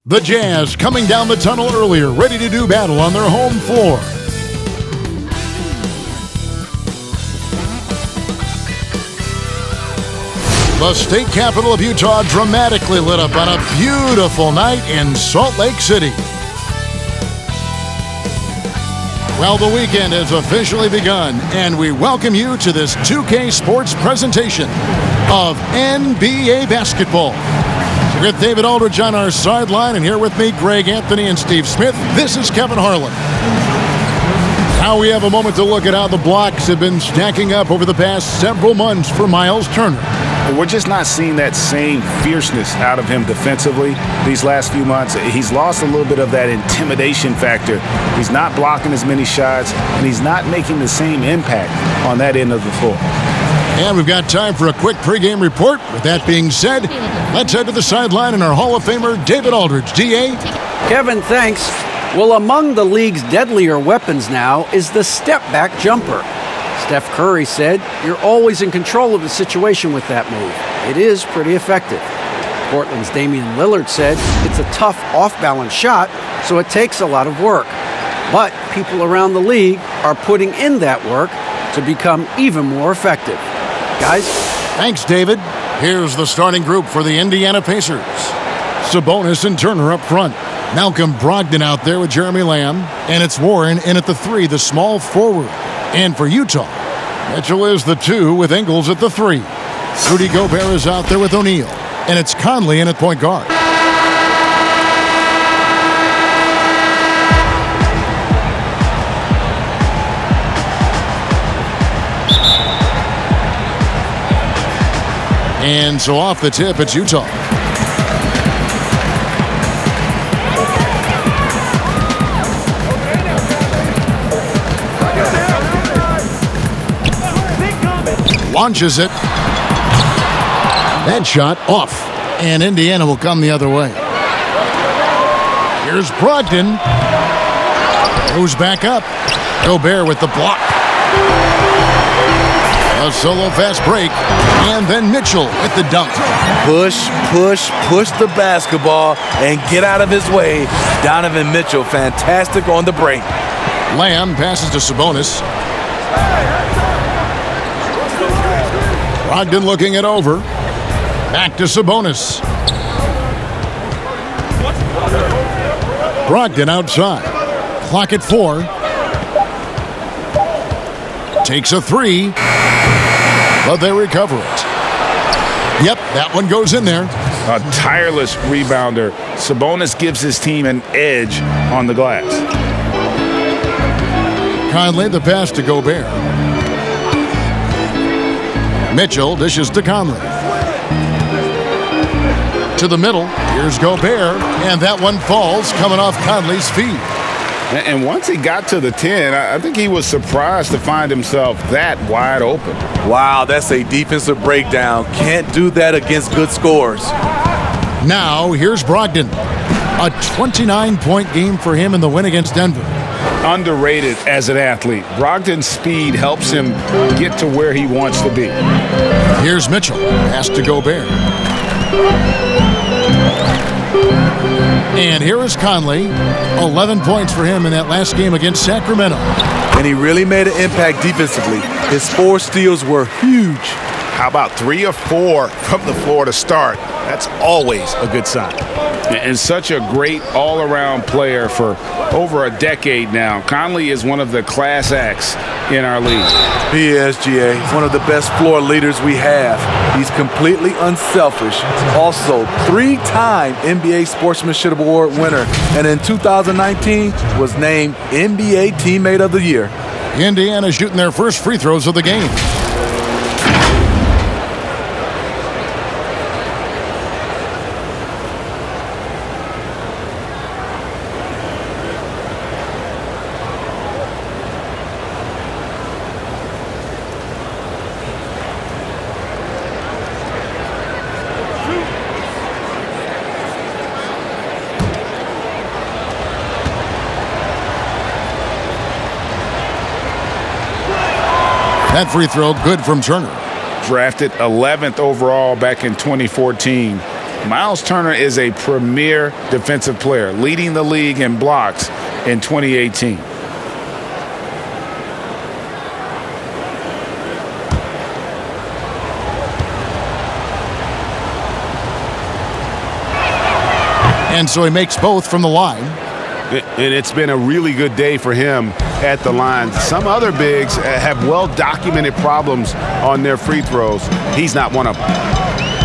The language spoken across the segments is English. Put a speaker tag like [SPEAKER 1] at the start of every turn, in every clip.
[SPEAKER 1] The Jazz coming down the tunnel earlier, ready to do battle on their home floor. The state capital of Utah dramatically lit up on a beautiful night in Salt Lake City. Well, the weekend has officially begun, and we welcome you to this 2K Sports presentation of NBA basketball. With David Aldridge on our sideline, and here with me, Greg Anthony and Steve Smith, this is Kevin Harlan. Now we have a moment to look at how the blocks have been stacking up over the past several months for Miles Turner.
[SPEAKER 2] We're just not seeing that same fierceness out of him defensively these last few months. He's lost a little bit of that intimidation factor. He's not blocking as many shots, and he's not making the same impact on that end of the floor.
[SPEAKER 1] And we've got time for a quick pregame report. With that being said, let's head to the sideline and our Hall of Famer, David Aldridge. D.A.?
[SPEAKER 3] Kevin, thanks. Well, among the league's deadlier weapons now is the step-back jumper. Steph Curry said, "You're always in control of the situation with that move. It is pretty effective." Portland's Damian Lillard said, "It's a tough off-balance shot, so it takes a lot of work." But people around the league are putting in that work to become even more effective. Guys?
[SPEAKER 1] Thanks, David. Here's the starting group for the Indiana Pacers. Sabonis and Turner up front. Malcolm Brogdon out there with Jeremy Lamb. And it's Warren in at the 3, the small forward. And for Utah, Mitchell is the 2 with Ingles at the 3. Rudy Gobert is out there with O'Neal. And it's Conley in at point guard. And so off the tip, it's Utah. Launches it. That shot off. And Indiana will come the other way. Here's Brogdon. Goes back up. Gobert with the block. A solo fast break, and then Mitchell with the dunk.
[SPEAKER 4] Push the basketball and get out of his way. Donovan Mitchell, fantastic on the break.
[SPEAKER 1] Lamb passes to Sabonis. Brogdon looking it over. Back to Sabonis. Brogdon outside. Clock at 4. Takes a 3. But they recover it. Yep, that one goes in there.
[SPEAKER 2] A tireless rebounder. Sabonis gives his team an edge on the glass.
[SPEAKER 1] Conley the pass to Gobert. Mitchell dishes to Conley. To the middle. Here's Gobert. And that one falls coming off Conley's feet.
[SPEAKER 2] And once he got to the 10, I think he was surprised to find himself that wide open.
[SPEAKER 4] Wow, that's a defensive breakdown. Can't do that against good scores.
[SPEAKER 1] Now, here's Brogdon. A 29-point game for him in the win against Denver.
[SPEAKER 2] Underrated as an athlete. Brogdon's speed helps him get to where he wants to be.
[SPEAKER 1] Here's Mitchell. Pass to Gobert. And here is Conley. 11 points for him in that last game against Sacramento.
[SPEAKER 4] And he really made an impact defensively. His 4 steals were huge.
[SPEAKER 2] How about 3 or 4 from the floor to start? That's always a good sign. And such a great all-around player for over a decade now. Conley is one of the class acts in our league.
[SPEAKER 4] He is, GA. One of the best floor leaders we have. He's completely unselfish. Also, 3-time NBA Sportsmanship Award winner. And in 2019 was named NBA Teammate of the Year.
[SPEAKER 1] Indiana shooting their first free throws of the game. That free throw good from Turner.
[SPEAKER 2] Drafted 11th overall back in 2014. Miles Turner is a premier defensive player, leading the league in blocks in 2018.
[SPEAKER 1] And so he makes both from the line.
[SPEAKER 2] And it's been a really good day for him at the line. Some other bigs have well-documented problems on their free throws. He's not one of them.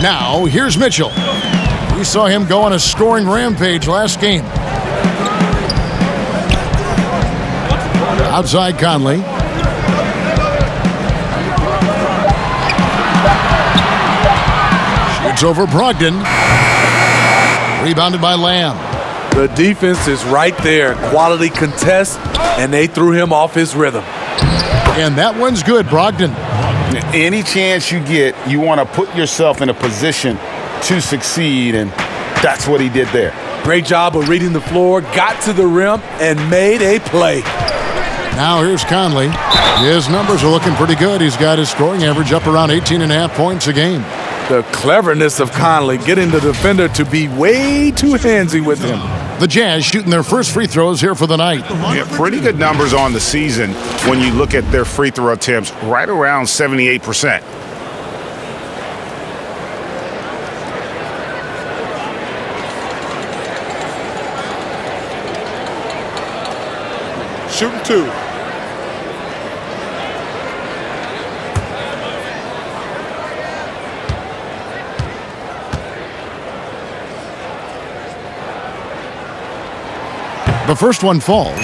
[SPEAKER 1] Now, here's Mitchell. We saw him go on a scoring rampage last game. Outside Conley. Shoots over Brogdon. Rebounded by Lamb.
[SPEAKER 4] The defense is right there. Quality contest, and they threw him off his rhythm.
[SPEAKER 1] And that one's good, Brogdon.
[SPEAKER 2] Any chance you get, you want to put yourself in a position to succeed, and that's what he did there.
[SPEAKER 4] Great job of reading the floor, got to the rim, and made a play.
[SPEAKER 1] Now here's Conley. His numbers are looking pretty good. He's got his scoring average up around 18.5 points a game.
[SPEAKER 4] The cleverness of Conley getting the defender to be way too handsy with him.
[SPEAKER 1] The Jazz shooting their first free throws here for the night.
[SPEAKER 2] Yeah, pretty good numbers on the season when you look at their free throw attempts, right around 78%.
[SPEAKER 4] Shooting two.
[SPEAKER 1] The first one falls.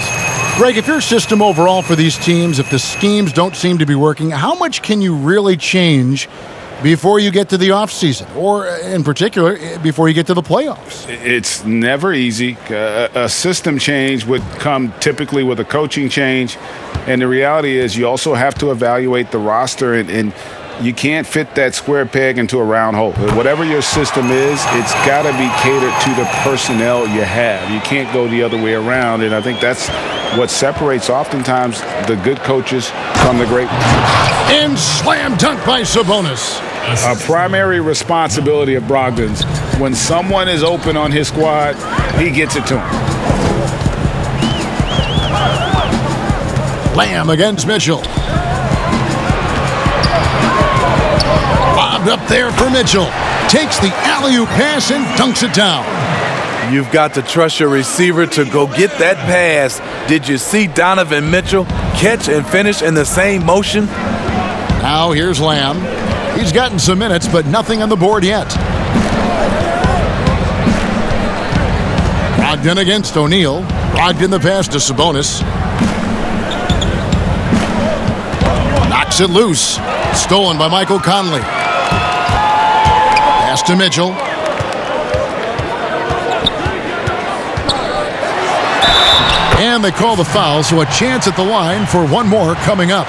[SPEAKER 1] Greg, if your system overall for these teams, if the schemes don't seem to be working, how much can you really change before you get to the offseason, or in particular, before you get to the playoffs?
[SPEAKER 2] It's never easy. A system change would come typically with a coaching change, and the reality is you also have to evaluate the roster, and you can't fit that square peg into a round hole. Whatever your system is, it's got to be catered to the personnel you have. You can't go the other way around, and I think that's what separates oftentimes the good coaches from the great ones.
[SPEAKER 1] And slam dunk by Sabonis.
[SPEAKER 2] A primary responsibility of Brogdon's, when someone is open on his squad, he gets it to him.
[SPEAKER 1] Lamb against Mitchell. Lobbed up there for Mitchell. Takes the alley-oop pass and dunks it down.
[SPEAKER 4] You've got to trust your receiver to go get that pass. Did you see Donovan Mitchell catch and finish in the same motion?
[SPEAKER 1] Now here's Lamb. He's gotten some minutes, but nothing on the board yet. Brogdon against O'Neal. Brogdon the pass to Sabonis. Knocks it loose. Stolen by Michael Conley. Pass to Mitchell. And they call the foul, so a chance at the line for one more coming up.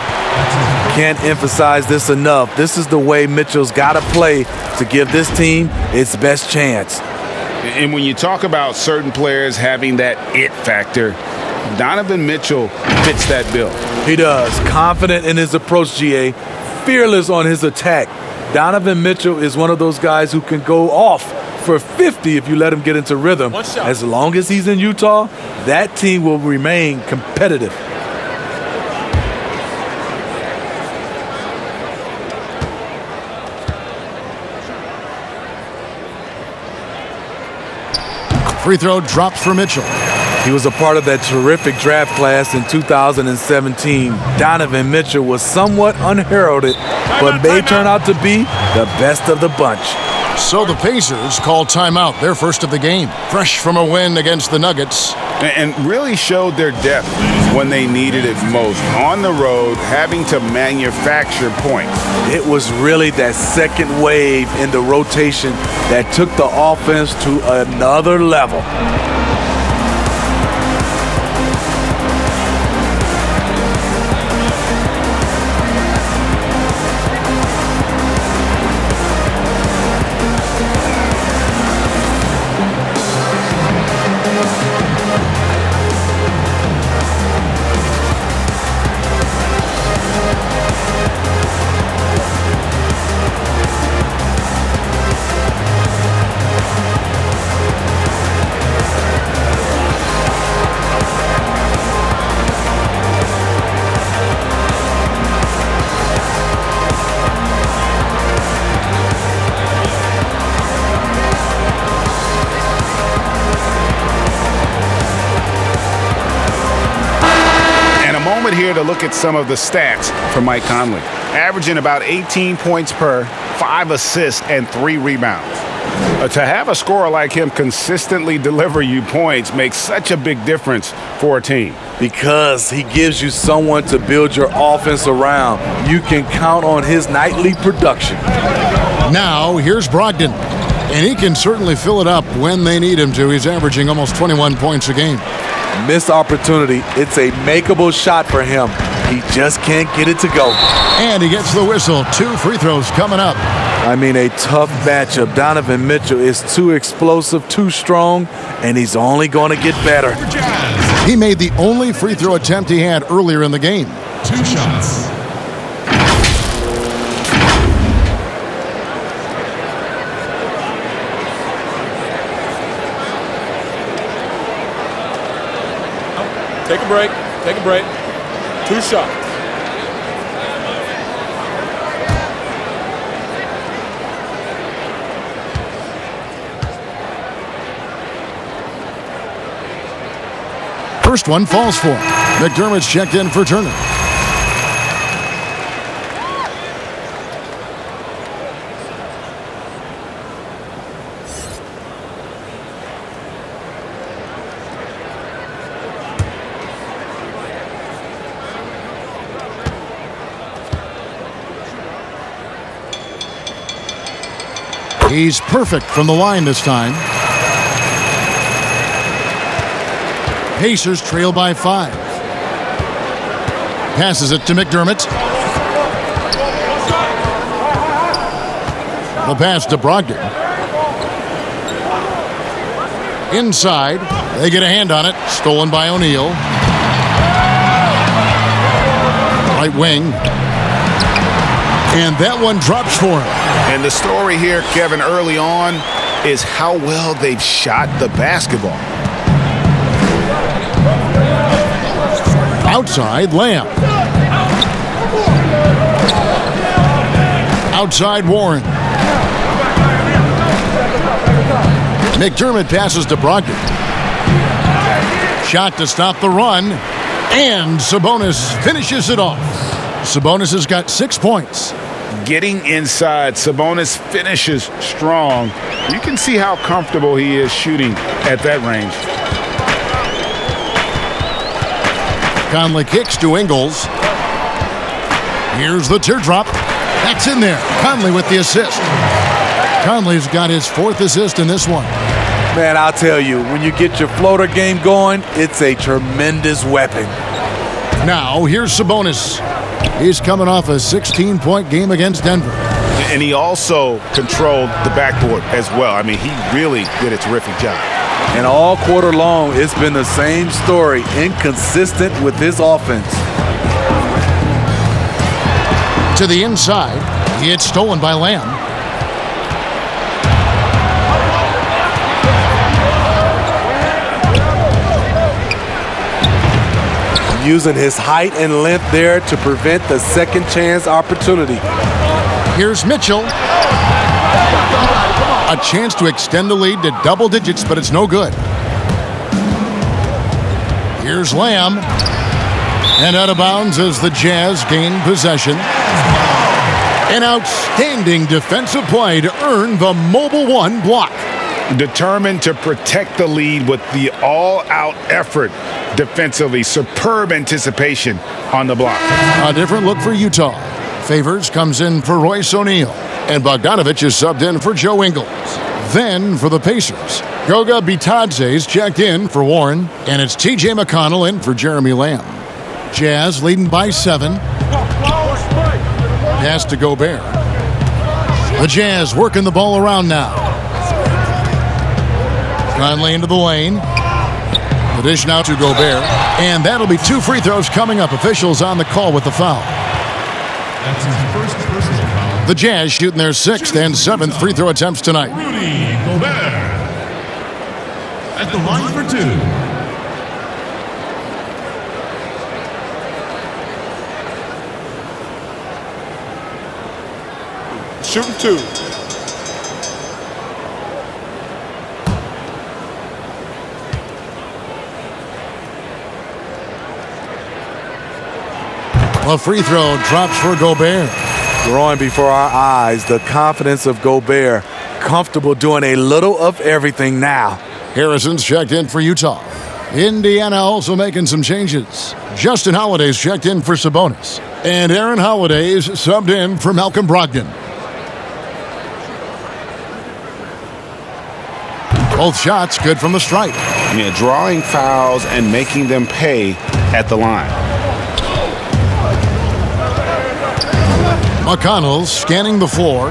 [SPEAKER 4] Can't emphasize this enough. This is the way Mitchell's got to play to give this team its best chance.
[SPEAKER 2] And when you talk about certain players having that it factor, Donovan Mitchell fits that bill.
[SPEAKER 4] He does. Confident in his approach, GA. Fearless on his attack. Donovan Mitchell is one of those guys who can go off for 50 if you let him get into rhythm. As long as he's in Utah, that team will remain competitive.
[SPEAKER 1] Free throw drops for Mitchell.
[SPEAKER 4] He was a part of that terrific draft class in 2017. Donovan Mitchell was somewhat unheralded, but may turn out to be the best of the bunch.
[SPEAKER 1] So the Pacers call timeout, their first of the game, fresh from a win against the Nuggets.
[SPEAKER 2] And really showed their depth when they needed it most. On the road, having to manufacture points.
[SPEAKER 4] It was really that second wave in the rotation that took the offense to another level.
[SPEAKER 2] here to look at some of the stats for Mike Conley. Averaging about 18 points per, 5 assists, and 3 rebounds. To have a scorer like him consistently deliver you points makes such a big difference for a team.
[SPEAKER 4] Because he gives you someone to build your offense around. You can count on his nightly production.
[SPEAKER 1] Now, here's Brogdon. And he can certainly fill it up when they need him to. He's averaging almost 21 points a game.
[SPEAKER 4] Missed opportunity. It's a makeable shot for him. He just can't get it to go.
[SPEAKER 1] And he gets the whistle. 2 free throws coming up.
[SPEAKER 4] I mean, a tough matchup. Donovan Mitchell is too explosive, too strong, and he's only going to get better.
[SPEAKER 1] He made the only free throw attempt he had earlier in the game.
[SPEAKER 5] 2 shots.
[SPEAKER 6] Take a break. Take a break. 2 shots.
[SPEAKER 1] First one falls for him. McDermott's checked in for Turner. He's perfect from the line this time. Pacers trail by 5. Passes it to McDermott. The pass to Brogdon. Inside. They get a hand on it. Stolen by O'Neal. Right wing. And that one drops for him.
[SPEAKER 2] And the story here, Kevin, early on is how well they've shot the basketball.
[SPEAKER 1] Outside, Lamb. Outside, Warren. McDermott passes to Brogdon. Shot to stop the run. And Sabonis finishes it off. Sabonis has got 6 points.
[SPEAKER 2] Getting inside, Sabonis finishes strong. You can see how comfortable he is shooting at that range.
[SPEAKER 1] Conley kicks to Ingles. Here's the teardrop. That's in there. Conley with the assist. Conley's got his 4th assist in this one.
[SPEAKER 4] Man, I'll tell you, when you get your floater game going, it's a tremendous weapon.
[SPEAKER 1] Now, here's Sabonis. He's coming off a 16-point game against Denver.
[SPEAKER 2] And he also controlled the backboard as well. I mean, he really did a terrific job.
[SPEAKER 4] And all quarter long, it's been the same story, inconsistent with his offense.
[SPEAKER 1] To the inside, it's stolen by Lamb.
[SPEAKER 4] Using his height and length there to prevent the second chance opportunity.
[SPEAKER 1] Here's Mitchell. A chance to extend the lead to double digits, but it's no good. Here's Lamb. And out of bounds as the Jazz gain possession. An outstanding defensive play to earn the Mobile One block.
[SPEAKER 2] Determined to protect the lead with the all-out effort defensively. Superb anticipation on the block.
[SPEAKER 1] A different look for Utah. Favors comes in for Royce O'Neal. And Bogdanovich is subbed in for Joe Ingles. Then for the Pacers, Goga Bitadze's checked in for Warren. And it's T.J. McConnell in for Jeremy Lamb. Jazz leading by 7. Pass to Gobert. The Jazz working the ball around now. Conley into the lane. The dish now to Gobert. And that'll be 2 free throws coming up. Officials on the call with the foul.
[SPEAKER 5] That's his first personal foul.
[SPEAKER 1] The Jazz shooting their 6th and 7th free throw attempts tonight.
[SPEAKER 5] Rudy Gobert at the line for 2.
[SPEAKER 6] Shooting 2.
[SPEAKER 1] The free throw drops for Gobert.
[SPEAKER 4] Growing before our eyes, the confidence of Gobert. Comfortable doing a little of everything now.
[SPEAKER 1] Harrison's checked in for Utah. Indiana also making some changes. Justin Holiday's checked in for Sabonis. And Aaron Holiday's subbed in for Malcolm Brogdon. Both shots good from the stripe.
[SPEAKER 2] Yeah, drawing fouls and making them pay at the line.
[SPEAKER 1] McConnell scanning the floor.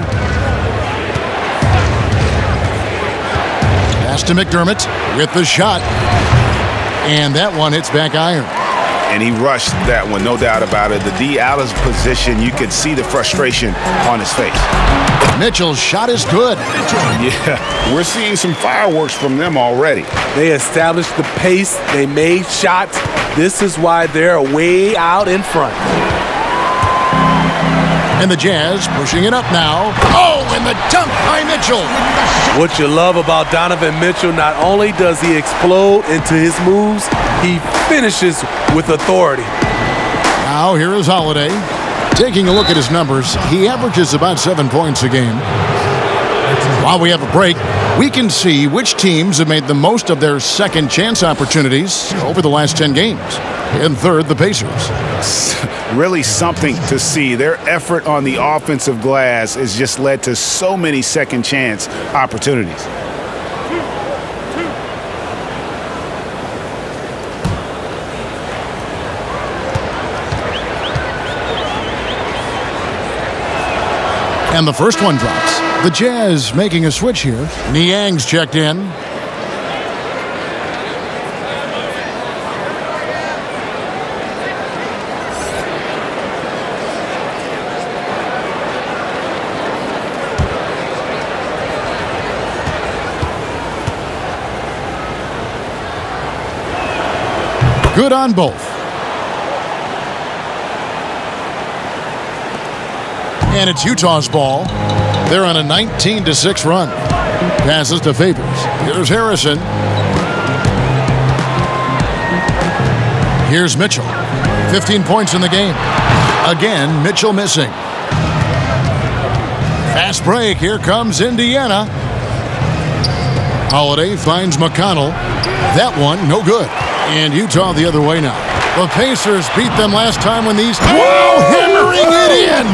[SPEAKER 1] Pass to McDermott with the shot. And that one hits back iron.
[SPEAKER 2] And he rushed that one, no doubt about it. The D out of position, you could see the frustration on his face.
[SPEAKER 1] Mitchell's shot is good.
[SPEAKER 2] Yeah, we're seeing some fireworks from them already.
[SPEAKER 4] They established the pace. They made shots. This is why they're way out in front.
[SPEAKER 1] And the Jazz pushing it up now. Oh, and the dunk by Mitchell.
[SPEAKER 4] What you love about Donovan Mitchell, not only does he explode into his moves, he finishes with authority.
[SPEAKER 1] Now here is Holiday. Taking a look at his numbers, he averages about 7 points a game. While we have a break, we can see which teams have made the most of their second chance opportunities over the last 10 games. In third, the Pacers.
[SPEAKER 2] Really something to see. Their effort on the offensive glass has just led to so many second chance opportunities.
[SPEAKER 1] And the first one drops. The Jazz making a switch here. Niang's checked in. Good on both. And it's Utah's ball. They're on a 19-6 run. Passes to Favors. Here's Harrison. Here's Mitchell. 15 points in the game. Again, Mitchell missing. Fast break. Here comes Indiana. Holiday finds McConnell. That one, no good. And Utah the other way now. The Pacers beat them last time when these... Whoa! Hammering it in!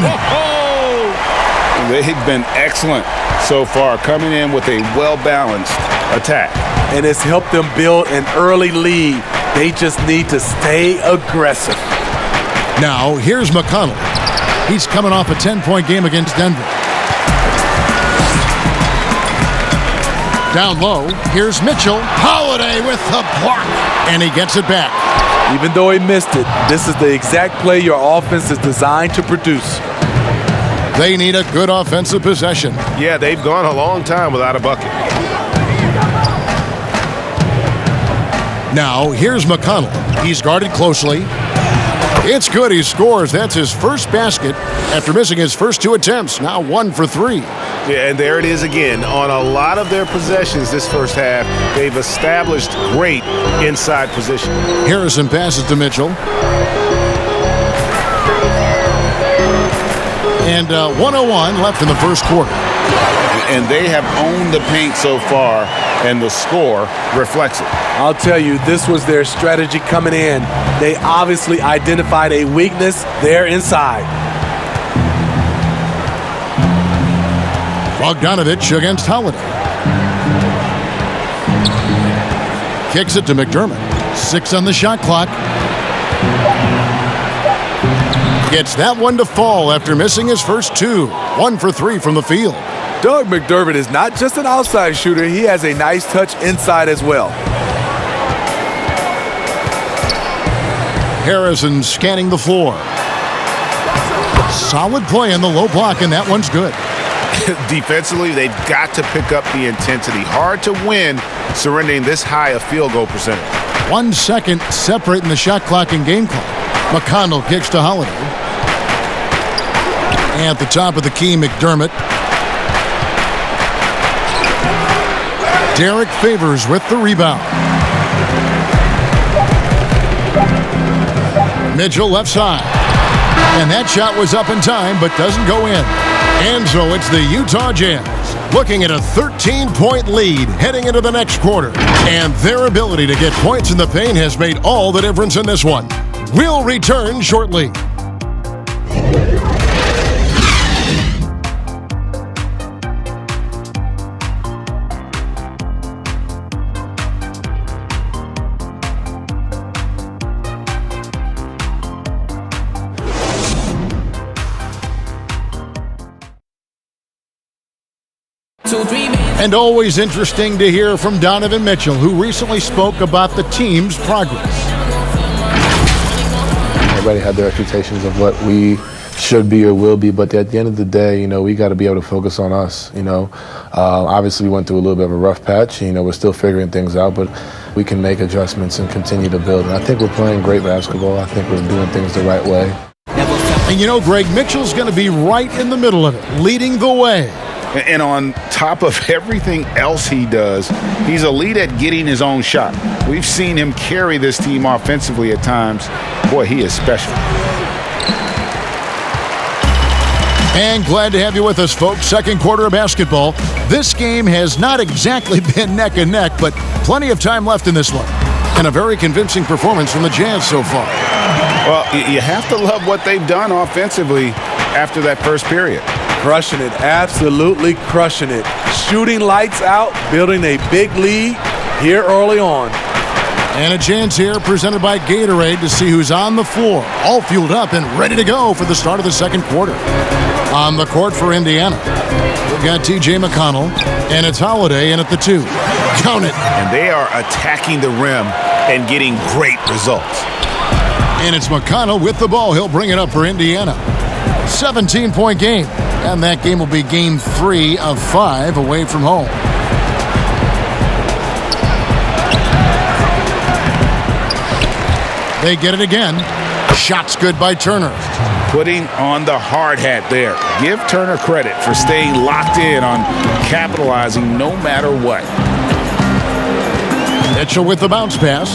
[SPEAKER 2] They've been excellent so far, coming in with a well-balanced attack.
[SPEAKER 4] And it's helped them build an early lead. They just need to stay aggressive.
[SPEAKER 1] Now, here's McConnell. He's coming off a 10-point game against Denver. Down low, here's Mitchell. Holiday with the block. And he gets it back.
[SPEAKER 4] Even though he missed it, this is the exact play your offense is designed to produce.
[SPEAKER 1] They need a good offensive possession.
[SPEAKER 2] Yeah, they've gone a long time without a bucket.
[SPEAKER 1] Now, here's McConnell. He's guarded closely. It's good. He scores. That's his first basket after missing his first 2 attempts. Now 1 for 3.
[SPEAKER 2] Yeah, and there it is again. On a lot of their possessions this first half, they've established great inside position.
[SPEAKER 1] Harrison passes to Mitchell. And 1:01 left in the first quarter.
[SPEAKER 2] And they have owned the paint so far, and the score reflects it.
[SPEAKER 4] I'll tell you, this was their strategy coming in. They obviously identified a weakness there inside.
[SPEAKER 1] Bogdanovich against Holiday. Kicks it to McDermott. 6 on the shot clock. Gets that one to fall after missing his first 2. 1 for 3 from the field.
[SPEAKER 4] Doug McDermott is not just an outside shooter. He has a nice touch inside as well.
[SPEAKER 1] Harrison scanning the floor. Solid play in the low block, and that one's good.
[SPEAKER 2] Defensively, they've got to pick up the intensity. Hard to win surrendering this high a field goal percentage.
[SPEAKER 1] 1 second separating the shot clock and game clock. McConnell kicks to Holiday. At the top of the key, McDermott. Derek Favors with the rebound. Mitchell left side. And that shot was up in time, but doesn't go in. And so it's the Utah Jazz looking at a 13-point lead heading into the next quarter. And their ability to get points in the paint has made all the difference in this one. We'll return shortly. And always interesting to hear from Donovan Mitchell, who recently spoke about the team's progress.
[SPEAKER 7] Everybody had their expectations of what we should be or will be, but at the end of the day, we got to be able to focus on us. Obviously we went through a little bit of a rough patch. We're still figuring things out, but we can make adjustments and continue to build. And I think we're playing great basketball. I think we're doing things the right way.
[SPEAKER 1] And Greg Mitchell's going to be right in the middle of it, leading the way.
[SPEAKER 2] And on top of everything else he does, he's elite at getting his own shot. We've seen him carry this team offensively at times. Boy, he is special.
[SPEAKER 1] And glad to have you with us, folks. Second quarter of basketball. This game has not exactly been neck and neck, but plenty of time left in this one. And a very convincing performance from the Jazz so far.
[SPEAKER 2] Well, you have to love what they've done offensively after that first period.
[SPEAKER 4] Crushing it, absolutely crushing it. Shooting lights out, building a big lead here early on.
[SPEAKER 1] And a chance here presented by Gatorade to see who's on the floor, all fueled up and ready to go for the start of the second quarter. On the court for Indiana, we've got T.J. McConnell, and it's Holiday in at the 2. Count it.
[SPEAKER 2] And they are attacking the rim and getting great results.
[SPEAKER 1] And it's McConnell with the ball. He'll bring it up for Indiana. 17-point game. And that game will be game 3 of 5 away from home. They get it again. Shot's good by Turner.
[SPEAKER 2] Putting on the hard hat there. Give Turner credit for staying locked in on capitalizing no matter what.
[SPEAKER 1] Mitchell with the bounce pass.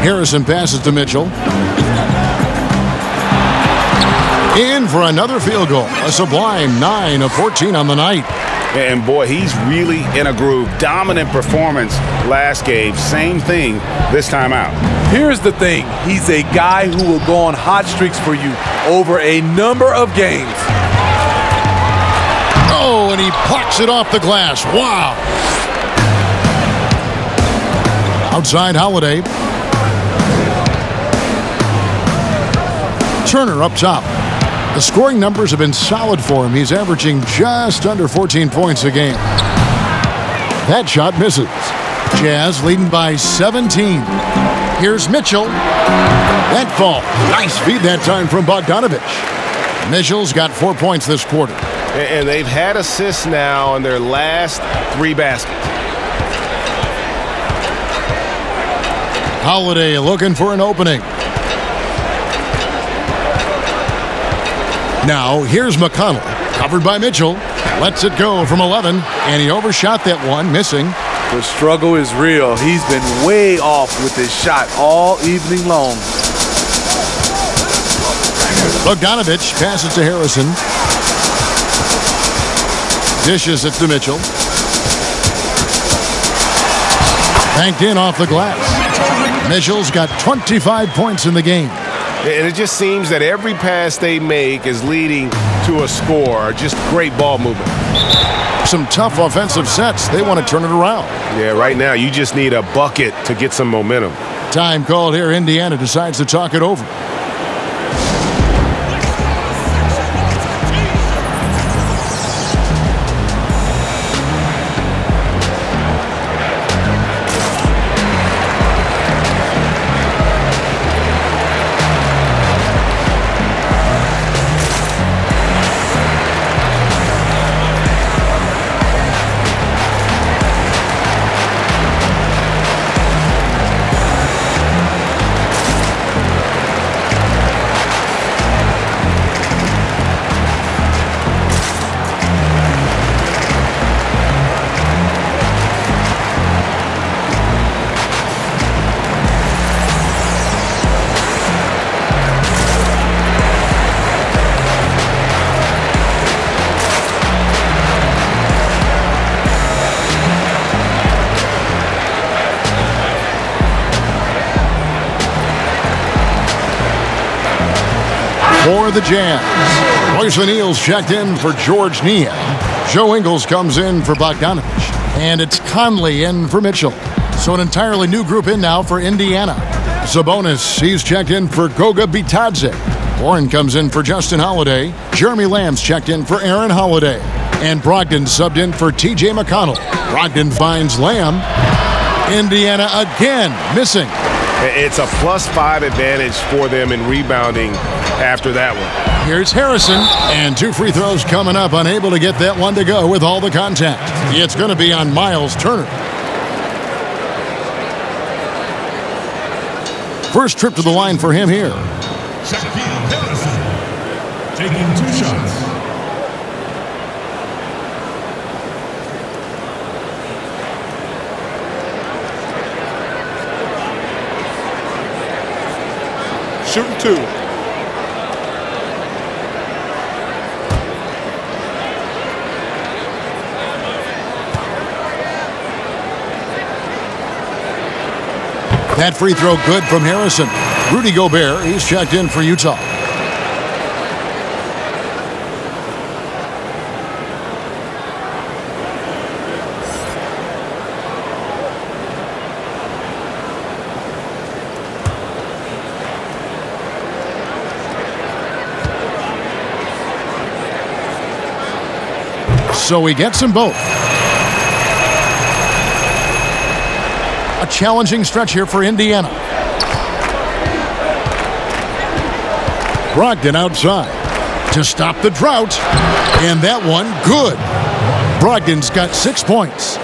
[SPEAKER 1] Harrison passes to Mitchell. In for another field goal. A sublime 9 of 14 on the night.
[SPEAKER 2] And boy, he's really in a groove. Dominant performance last game. Same thing this time out.
[SPEAKER 4] Here's the thing. He's a guy who will go on hot streaks for you over a number of games.
[SPEAKER 1] Oh, and he plucks it off the glass. Wow. Outside Holiday. Turner up top. The scoring numbers have been solid for him. He's averaging just under 14 points a game. That shot misses. Jazz leading by 17. Here's Mitchell. That fall. Nice feed that time from Bogdanovich. Mitchell's got 4 points this quarter.
[SPEAKER 8] And they've had assists now in their last 3 baskets.
[SPEAKER 1] Holiday looking for an opening. Now, here's McConnell, covered by Mitchell. Lets it go from 11, and he overshot that one, missing.
[SPEAKER 4] The struggle is real. He's been way off with his shot all evening long.
[SPEAKER 1] Bogdanovich passes to Harrison. Dishes it to Mitchell. Banked in off the glass. Mitchell's got 25 points in the game.
[SPEAKER 8] And it just seems that every pass they make is leading to a score. Just great ball movement.
[SPEAKER 1] Some tough offensive sets. They want to turn it around.
[SPEAKER 8] Yeah, right now you just need a bucket to get some momentum.
[SPEAKER 1] Time called here. Indiana decides to talk it over. for the Jazz. Royce O'Neal's checked in for George Nia. Joe Ingles comes in for Bogdanovich. And it's Conley in for Mitchell. So an entirely new group in now for Indiana. Sabonis, he's checked in for Goga Bitadze. Warren comes in for Justin Holiday. Jeremy Lamb's checked in for Aaron Holiday. And Brogdon subbed in for T.J. McConnell. Brogdon finds Lamb. Indiana again missing.
[SPEAKER 8] It's a +5 advantage for them in rebounding after that one.
[SPEAKER 1] Here's Harrison, and 2 free throws coming up, unable to get that one to go with all the contact. It's going to be on Miles Turner. First trip to the line for him here.
[SPEAKER 5] Shaquille Harrison taking 2 shots.
[SPEAKER 6] Shooting 2.
[SPEAKER 1] That free throw good from Harrison. Rudy Gobert, he's checked in for Utah. So he gets them both. A challenging stretch here for Indiana. Brogdon outside to stop the drought. And that one, good. Brogdon's got 6 points.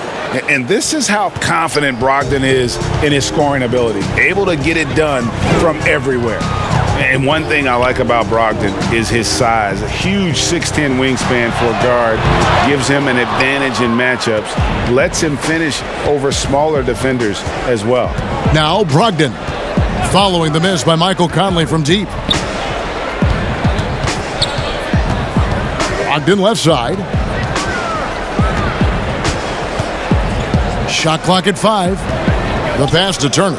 [SPEAKER 2] And this is how confident Brogdon is in his scoring ability. Able to get it done from everywhere. And one thing I like about Brogdon is his size. A huge 6'10" wingspan for a guard. Gives him an advantage in matchups. Lets him finish over smaller defenders as well.
[SPEAKER 1] Now Brogdon following the miss by Michael Conley from deep. Brogdon left side. Shot clock at 5. The pass to Turner.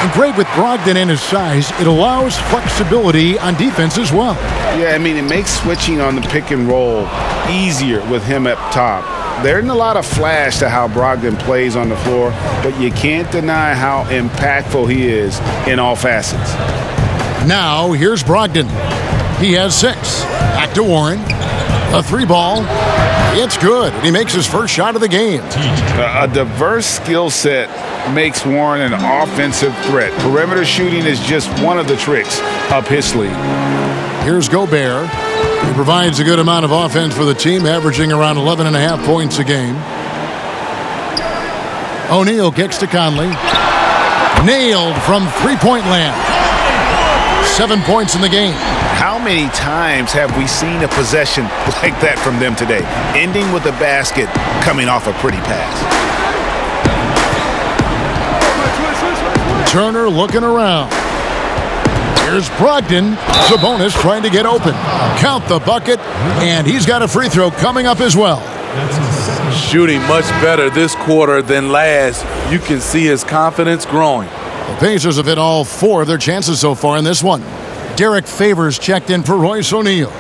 [SPEAKER 1] And great with Brogdon and his size, it allows flexibility on defense as well.
[SPEAKER 2] Yeah, I mean, it makes switching on the pick and roll easier with him up top. There isn't a lot of flash to how Brogdon plays on the floor, but you can't deny how impactful he is in all facets.
[SPEAKER 1] Now, here's Brogdon. He has 6. Back to Warren. A 3 ball. It's good. He makes his first shot of the game.
[SPEAKER 2] A diverse skill set makes Warren an offensive threat. Perimeter shooting is just one of the tricks up his sleeve.
[SPEAKER 1] Here's Gobert. He provides a good amount of offense for the team, averaging around 11.5 points a game. O'Neal kicks to Conley. Nailed from three-point land. 7 points in the game.
[SPEAKER 2] How many times have we seen a possession like that from them today? Ending with a basket, coming off a pretty pass.
[SPEAKER 1] Turner looking around. Here's Brogdon. Sabonis trying to get open. Count the bucket, and he's got a free throw coming up as well.
[SPEAKER 4] Shooting much better this quarter than last. You can see his confidence growing.
[SPEAKER 1] The Pacers have hit all 4 of their chances so far in this one. Derek Favors checked in for Royce O'Neal.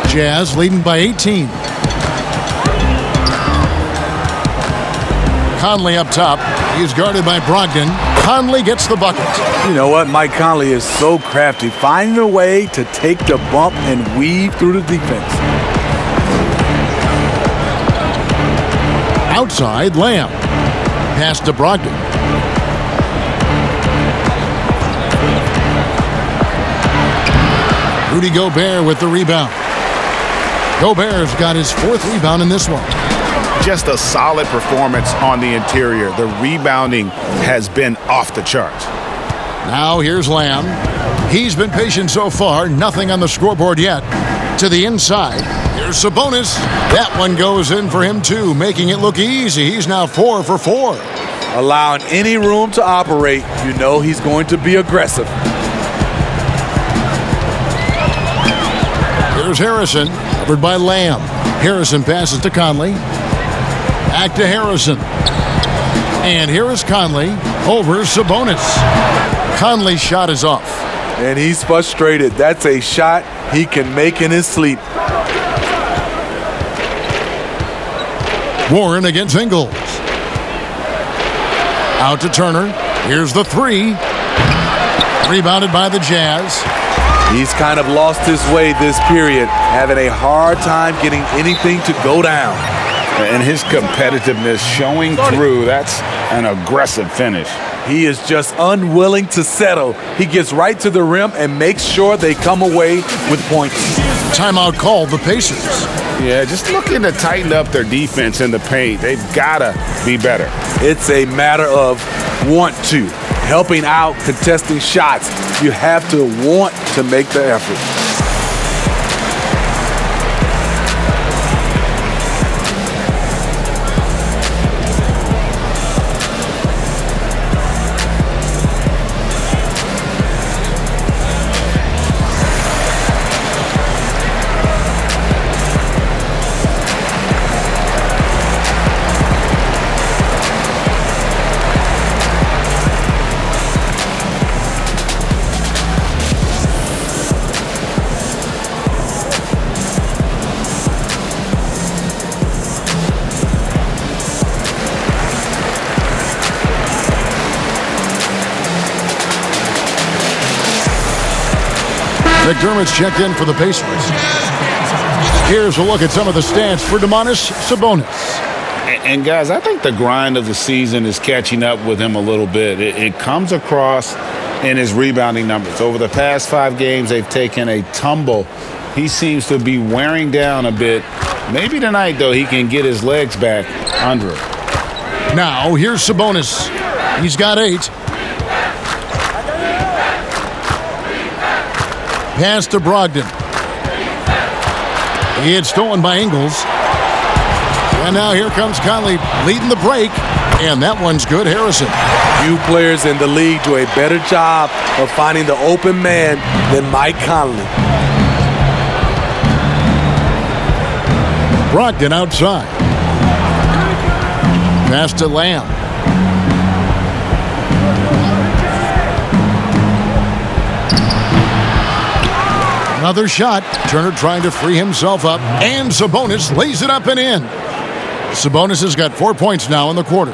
[SPEAKER 1] Jazz leading by 18. Conley up top. He's guarded by Brogdon. Conley gets the bucket.
[SPEAKER 4] You know what? Mike Conley is so crafty, finding a way to take the bump and weave through the defense.
[SPEAKER 1] Outside, Lamb. Pass to Brogdon. Rudy Gobert with the rebound. Gobert's got his 4th rebound in this one.
[SPEAKER 2] Just a solid performance on the interior. The rebounding has been off the charts.
[SPEAKER 1] Now here's Lamb. He's been patient so far. Nothing on the scoreboard yet. To the inside. Here's Here's Sabonis. That one goes in for him, too, making it look easy. He's now 4 for 4.
[SPEAKER 4] Allowing any room to operate, you know he's going to be aggressive.
[SPEAKER 1] Here's Harrison, covered by Lamb. Harrison passes to Conley. Back to Harrison. And here is Conley over Sabonis. Conley's shot is off.
[SPEAKER 4] And he's frustrated. That's a shot he can make in his sleep.
[SPEAKER 1] Warren against Ingles. Out to Turner. Here's the three. Rebounded by the Jazz.
[SPEAKER 4] He's kind of lost his way this period, having a hard time getting anything to go down.
[SPEAKER 2] And his competitiveness showing through. That's an aggressive finish.
[SPEAKER 4] He is just unwilling to settle. He gets right to the rim and makes sure they come away with points.
[SPEAKER 1] Timeout called the Pacers.
[SPEAKER 2] Yeah, just looking to tighten up their defense in the paint. They've got to be better.
[SPEAKER 4] It's a matter of want to. Helping out, contesting shots. You have to want to make the effort.
[SPEAKER 1] McDermott's checked in for the Pacers. Here's a look at some of the stats for Domantas Sabonis.
[SPEAKER 2] And guys, I think the grind of the season is catching up with him a little bit. It comes across in his rebounding numbers. Over the past 5 games, they've taken a tumble. He seems to be wearing down a bit. Maybe tonight, though, he can get his legs back under him.
[SPEAKER 1] Now, here's Sabonis. He's got 8. Pass to Brogdon. He had stolen by Ingles. And now here comes Conley leading the break. And that one's good, Harrison.
[SPEAKER 4] Few players in the league do a better job of finding the open man than Mike Conley.
[SPEAKER 1] Brogdon outside. Pass to Lamb. Another shot. Turner trying to free himself up. And Sabonis lays it up and in. Sabonis has got 4 points now in the quarter.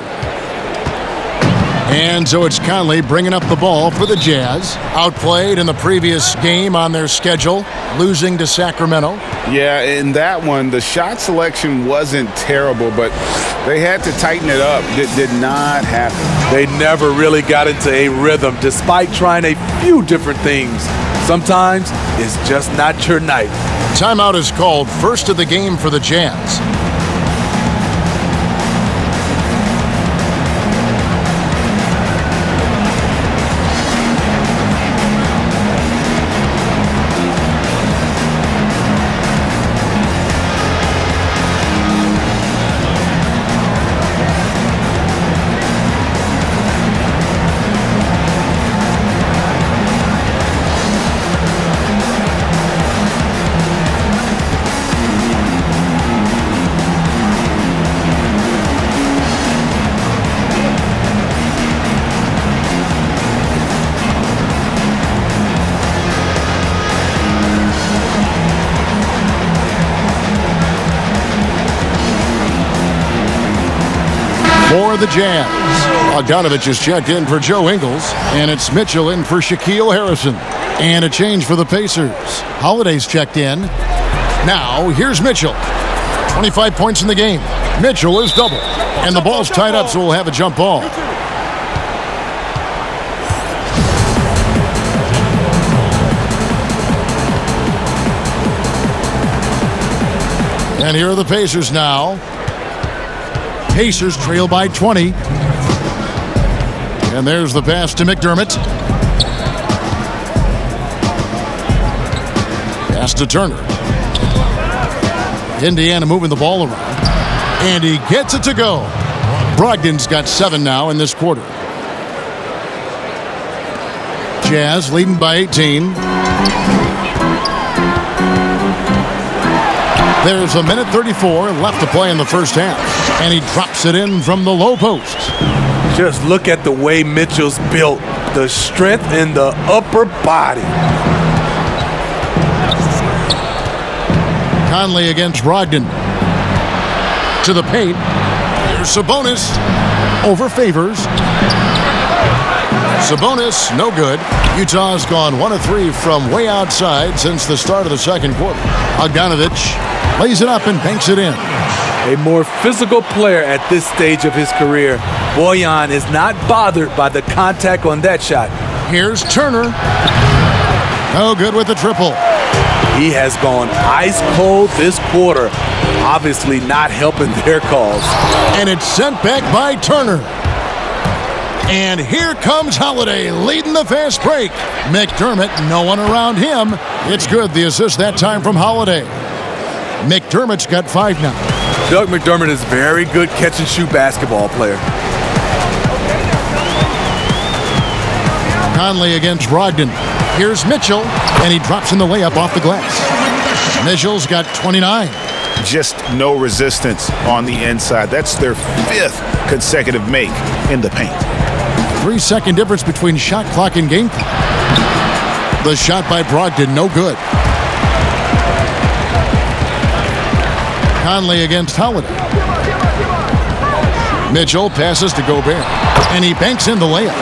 [SPEAKER 1] And so it's Conley bringing up the ball for the Jazz. Outplayed in the previous game on their schedule, losing to Sacramento.
[SPEAKER 2] Yeah, in that one, the shot selection wasn't terrible, but they had to tighten it up. It did not happen.
[SPEAKER 4] They never really got into a rhythm, despite trying a few different things. Sometimes it's just not your night.
[SPEAKER 1] Timeout is called, first of the game for the Jazz. For the Jazz, Bogdanovich is checked in for Joe Ingles, and it's Mitchell in for Shaquille Harrison. And a change for the Pacers. Holiday's checked in. Now, here's Mitchell. 25 points in the game. Mitchell is double. And the ball's tied up, so we'll have a jump ball. And here are the Pacers now. Pacers trail by 20. And there's the pass to McDermott. Pass to Turner. Indiana moving the ball around. And he gets it to go. Brogdon's got 7 now in this quarter. Jazz leading by 18. There's 1:34 left to play in the first half. And he drops it in from the low post.
[SPEAKER 4] Just look at the way Mitchell's built. The strength in the upper body.
[SPEAKER 1] Conley against Brogdon. To the paint. Here's Sabonis. Over Favors. Sabonis, no good. Utah's gone 1 of 3 from way outside since the start of the second quarter. Bogdanovich lays it up and banks it in.
[SPEAKER 4] A more physical player at this stage of his career. Bojan is not bothered by the contact on that shot.
[SPEAKER 1] Here's Turner. No good with the triple.
[SPEAKER 4] He has gone ice cold this quarter. Obviously not helping their cause.
[SPEAKER 1] And it's sent back by Turner. And here comes Holiday leading the fast break. McDermott, no one around him. It's good, the assist that time from Holiday. McDermott's got 5 now.
[SPEAKER 4] Doug McDermott is a very good catch-and-shoot basketball player.
[SPEAKER 1] Conley against Brogdon. Here's Mitchell, and he drops in the layup off the glass. Mitchell's got 29.
[SPEAKER 2] Just no resistance on the inside. That's their 5th consecutive make in the paint.
[SPEAKER 1] 3-second difference between shot clock and game clock. The shot by Brogdon, no good. Conley against Holiday. Mitchell passes to Gobert, and he banks in the layup.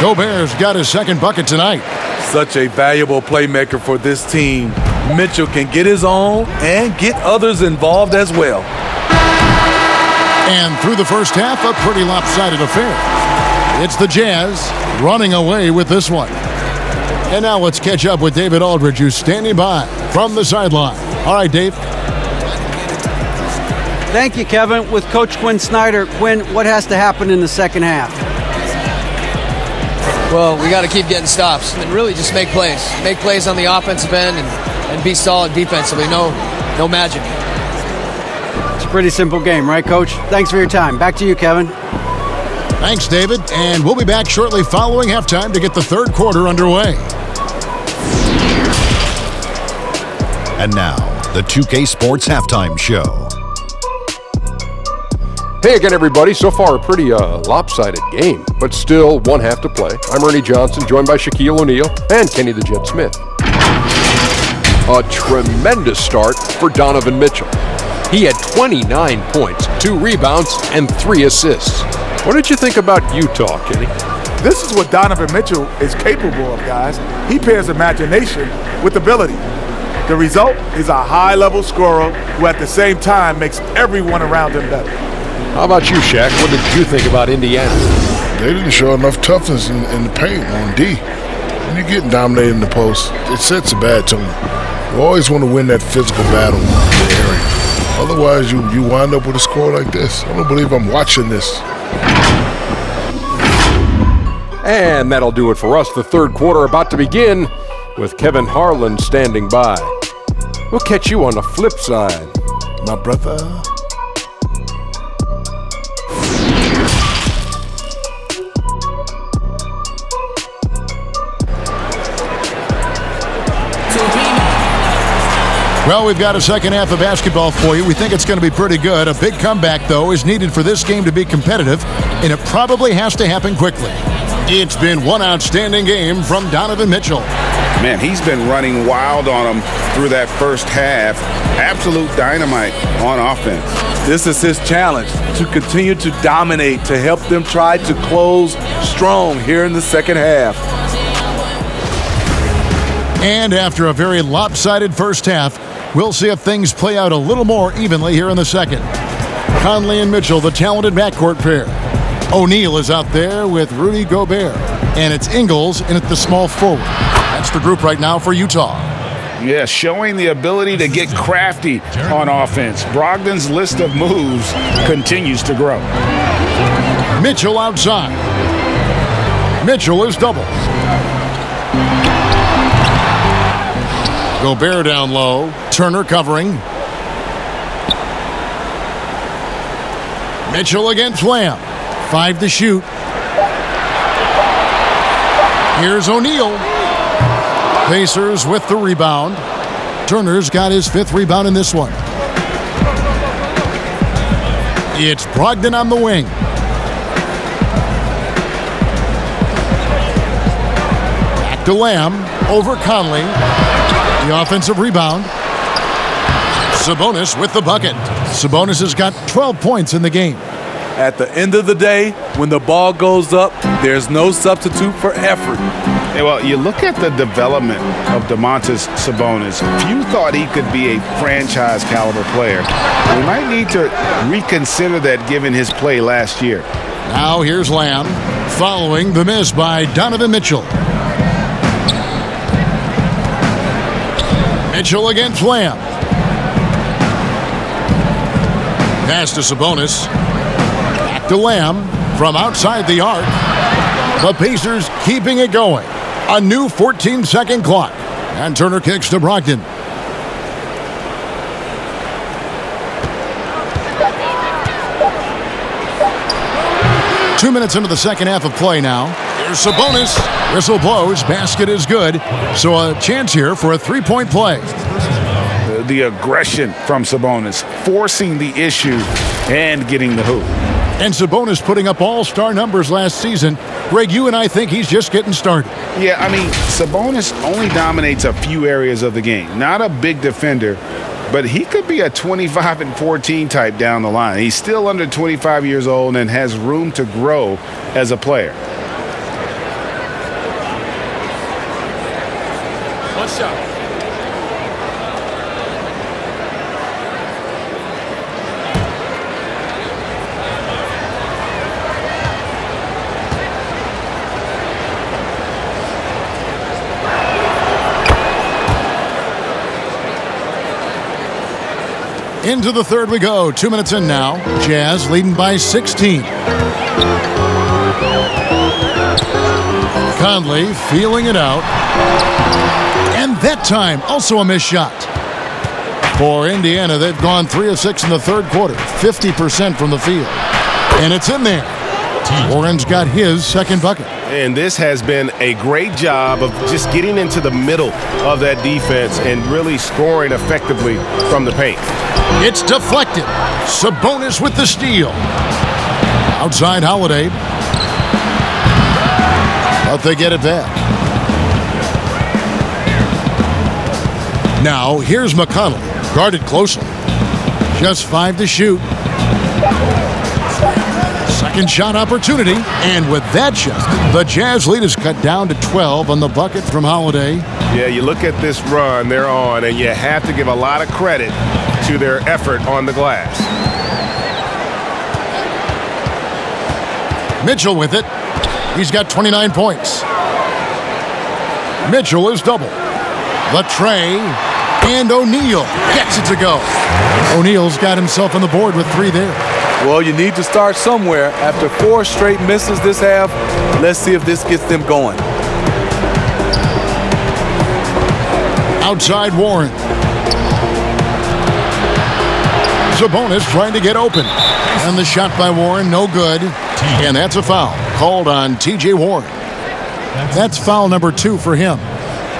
[SPEAKER 1] Gobert's got his 2nd bucket tonight.
[SPEAKER 4] Such a valuable playmaker for this team. Mitchell can get his own and get others involved as well.
[SPEAKER 1] And through the first half, a pretty lopsided affair. It's the Jazz running away with this one. And now let's catch up with David Aldridge, who's standing by from the sideline. All right, Dave.
[SPEAKER 3] Thank you, Kevin. With Coach Quinn Snyder. Quinn, what has to happen in the second half?
[SPEAKER 9] Well, we got to keep getting stops and really just make plays. Make plays on the offensive end and be solid defensively. No magic.
[SPEAKER 3] It's a pretty simple game, right, Coach? Thanks for your time. Back to you, Kevin.
[SPEAKER 1] Thanks, David. And we'll be back shortly following halftime to get the third quarter underway.
[SPEAKER 5] And now, the 2K Sports Halftime Show.
[SPEAKER 10] Hey again, everybody. So far, a pretty lopsided game, but still one half to play. I'm Ernie Johnson, joined by Shaquille O'Neal and Kenny the Jet Smith. A tremendous start for Donovan Mitchell. He had 29 points, 2 rebounds, and 3 assists. What did you think about Utah, Kenny?
[SPEAKER 11] This is what Donovan Mitchell is capable of, guys. He pairs imagination with ability. The result is a high-level scorer who at the same time makes everyone around him better.
[SPEAKER 10] How about you, Shaq? What did you think about Indiana?
[SPEAKER 12] They didn't show enough toughness in the paint on D. When you're getting dominated in the post, it sets a bad tone. You always want to win that physical battle in the area. Otherwise, you wind up with a score like this. I don't believe I'm watching this.
[SPEAKER 10] And that'll do it for us. The third quarter about to begin with Kevin Harlan standing by. We'll catch you on the flip side,
[SPEAKER 12] my brother.
[SPEAKER 1] Well, we've got a second half of basketball for you. We think it's going to be pretty good. A big comeback, though, is needed for this game to be competitive, and it probably has to happen quickly. It's been one outstanding game from Donovan Mitchell.
[SPEAKER 2] Man, he's been running wild on him through that first half. Absolute dynamite on offense.
[SPEAKER 4] This is his challenge, to continue to dominate, to help them try to close strong here in the second half.
[SPEAKER 1] And after a very lopsided first half, we'll see if things play out a little more evenly here in the second. Conley and Mitchell, the talented backcourt pair. O'Neal is out there with Rudy Gobert. And it's Ingles in at the small forward. That's the group right now for Utah.
[SPEAKER 2] Yeah, showing the ability to get crafty on offense. Brogdon's list of moves continues to grow.
[SPEAKER 1] Mitchell outside. Mitchell is double. Gobert down low. Turner covering. Mitchell against Lamb. 5 to shoot. Here's O'Neal. Pacers with the rebound. Turner's got his 5th rebound in this one. It's Brogdon on the wing. Back to Lamb over Conley. The offensive rebound. Sabonis with the bucket. Sabonis has got 12 points in the game.
[SPEAKER 4] At the end of the day, when the ball goes up, there's no substitute for effort.
[SPEAKER 2] Yeah, well, you look at the development of Domantas Sabonis. Few thought he could be a franchise caliber player. We might need to reconsider that given his play last year.
[SPEAKER 1] Now here's Lamb following the miss by Donovan Mitchell. Mitchell against Lamb. Pass to Sabonis. Back to Lamb from outside the arc. The Pacers keeping it going. A new 14-second clock. And Turner kicks to Brogdon. Two minutes into the second half of play now. Here's Sabonis. Whistle blows. Basket is good. So a chance here for a three-point play.
[SPEAKER 2] The aggression from Sabonis, forcing the issue and getting the hoop.
[SPEAKER 1] And Sabonis putting up all-star numbers last season. Greg, you and I think he's just getting started.
[SPEAKER 2] Yeah, I mean, Sabonis only dominates a few areas of the game. Not a big defender, but he could be a 25-14 type down the line. He's still under 25 years old and has room to grow as a player.
[SPEAKER 6] One shot.
[SPEAKER 1] Into the third we go. 2 minutes in now. Jazz leading by 16. Conley feeling it out. And that time, also a missed shot. For Indiana, they've gone 3 of 6 in the third quarter. 50% from the field. And it's in there. Warren's got his second bucket.
[SPEAKER 8] And this has been a great job of just getting into the middle of that defense and really scoring effectively from the paint.
[SPEAKER 1] It's deflected. Sabonis with the steal. Outside Holiday. But they get it back. Now, here's McConnell. Guarded closely. Just 5 to shoot. Second shot opportunity. And with that shot, the Jazz lead is cut down to 12 on the bucket from Holiday.
[SPEAKER 8] Yeah, you look at this run they're on, and you have to give a lot of credit to their effort on the glass.
[SPEAKER 1] Mitchell with it. He's got 29 points. Mitchell is double. The tray. And O'Neal gets it to go. O'Neal's got himself on the board with 3 there.
[SPEAKER 4] Well, you need to start somewhere. After 4 straight misses this half, let's see if this gets them going.
[SPEAKER 1] Outside Warren. Sabonis trying to get open. And the shot by Warren, no good. And that's a foul called on T.J. Warren. That's foul number 2 for him.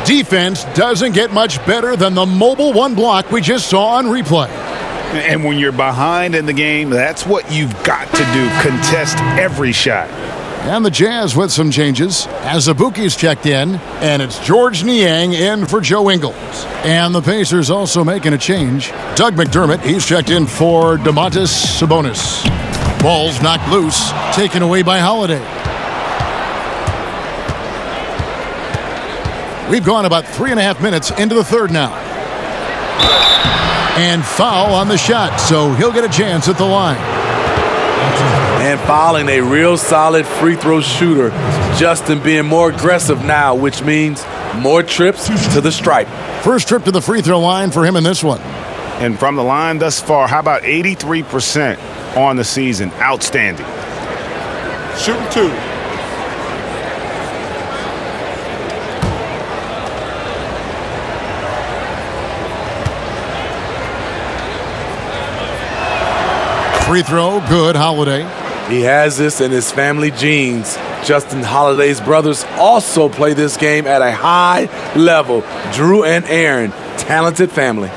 [SPEAKER 1] Defense doesn't get much better than the mobile one block we just saw on replay.
[SPEAKER 2] And when you're behind in the game, that's what you've got to do. Contest every shot.
[SPEAKER 1] And the Jazz with some changes. Azubuike's checked in, and it's George Niang in for Joe Ingles. And the Pacers also making a change. Doug McDermott, he's checked in for Domantas Sabonis. Ball's knocked loose, taken away by Holiday. We've gone about 3.5 minutes into the third now. And foul on the shot, so he'll get a chance at the line.
[SPEAKER 4] And fouling a real solid free throw shooter. Justin being more aggressive now, which means more trips to the stripe.
[SPEAKER 1] First trip to the free throw line for him in this one.
[SPEAKER 2] And from the line thus far, how about 83% on the season? Outstanding.
[SPEAKER 6] Shooting 2.
[SPEAKER 1] Free throw, good, Holiday.
[SPEAKER 4] He has this in his family genes. Justin Holiday's brothers also play this game at a high level. Drew and Aaron, talented family.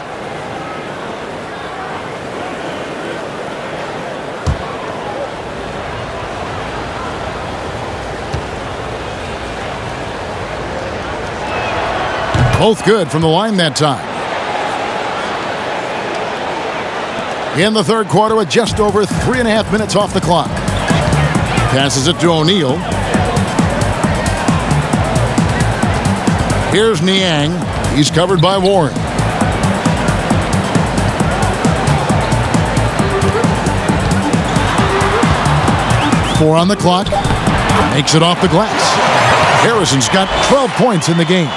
[SPEAKER 1] Both good from the line that time. In the third quarter with just over 3.5 minutes off the clock. Passes it to O'Neal. Here's Niang. He's covered by Warren. Four on the clock. Makes it off the glass. Harrison's got 12 points in the game.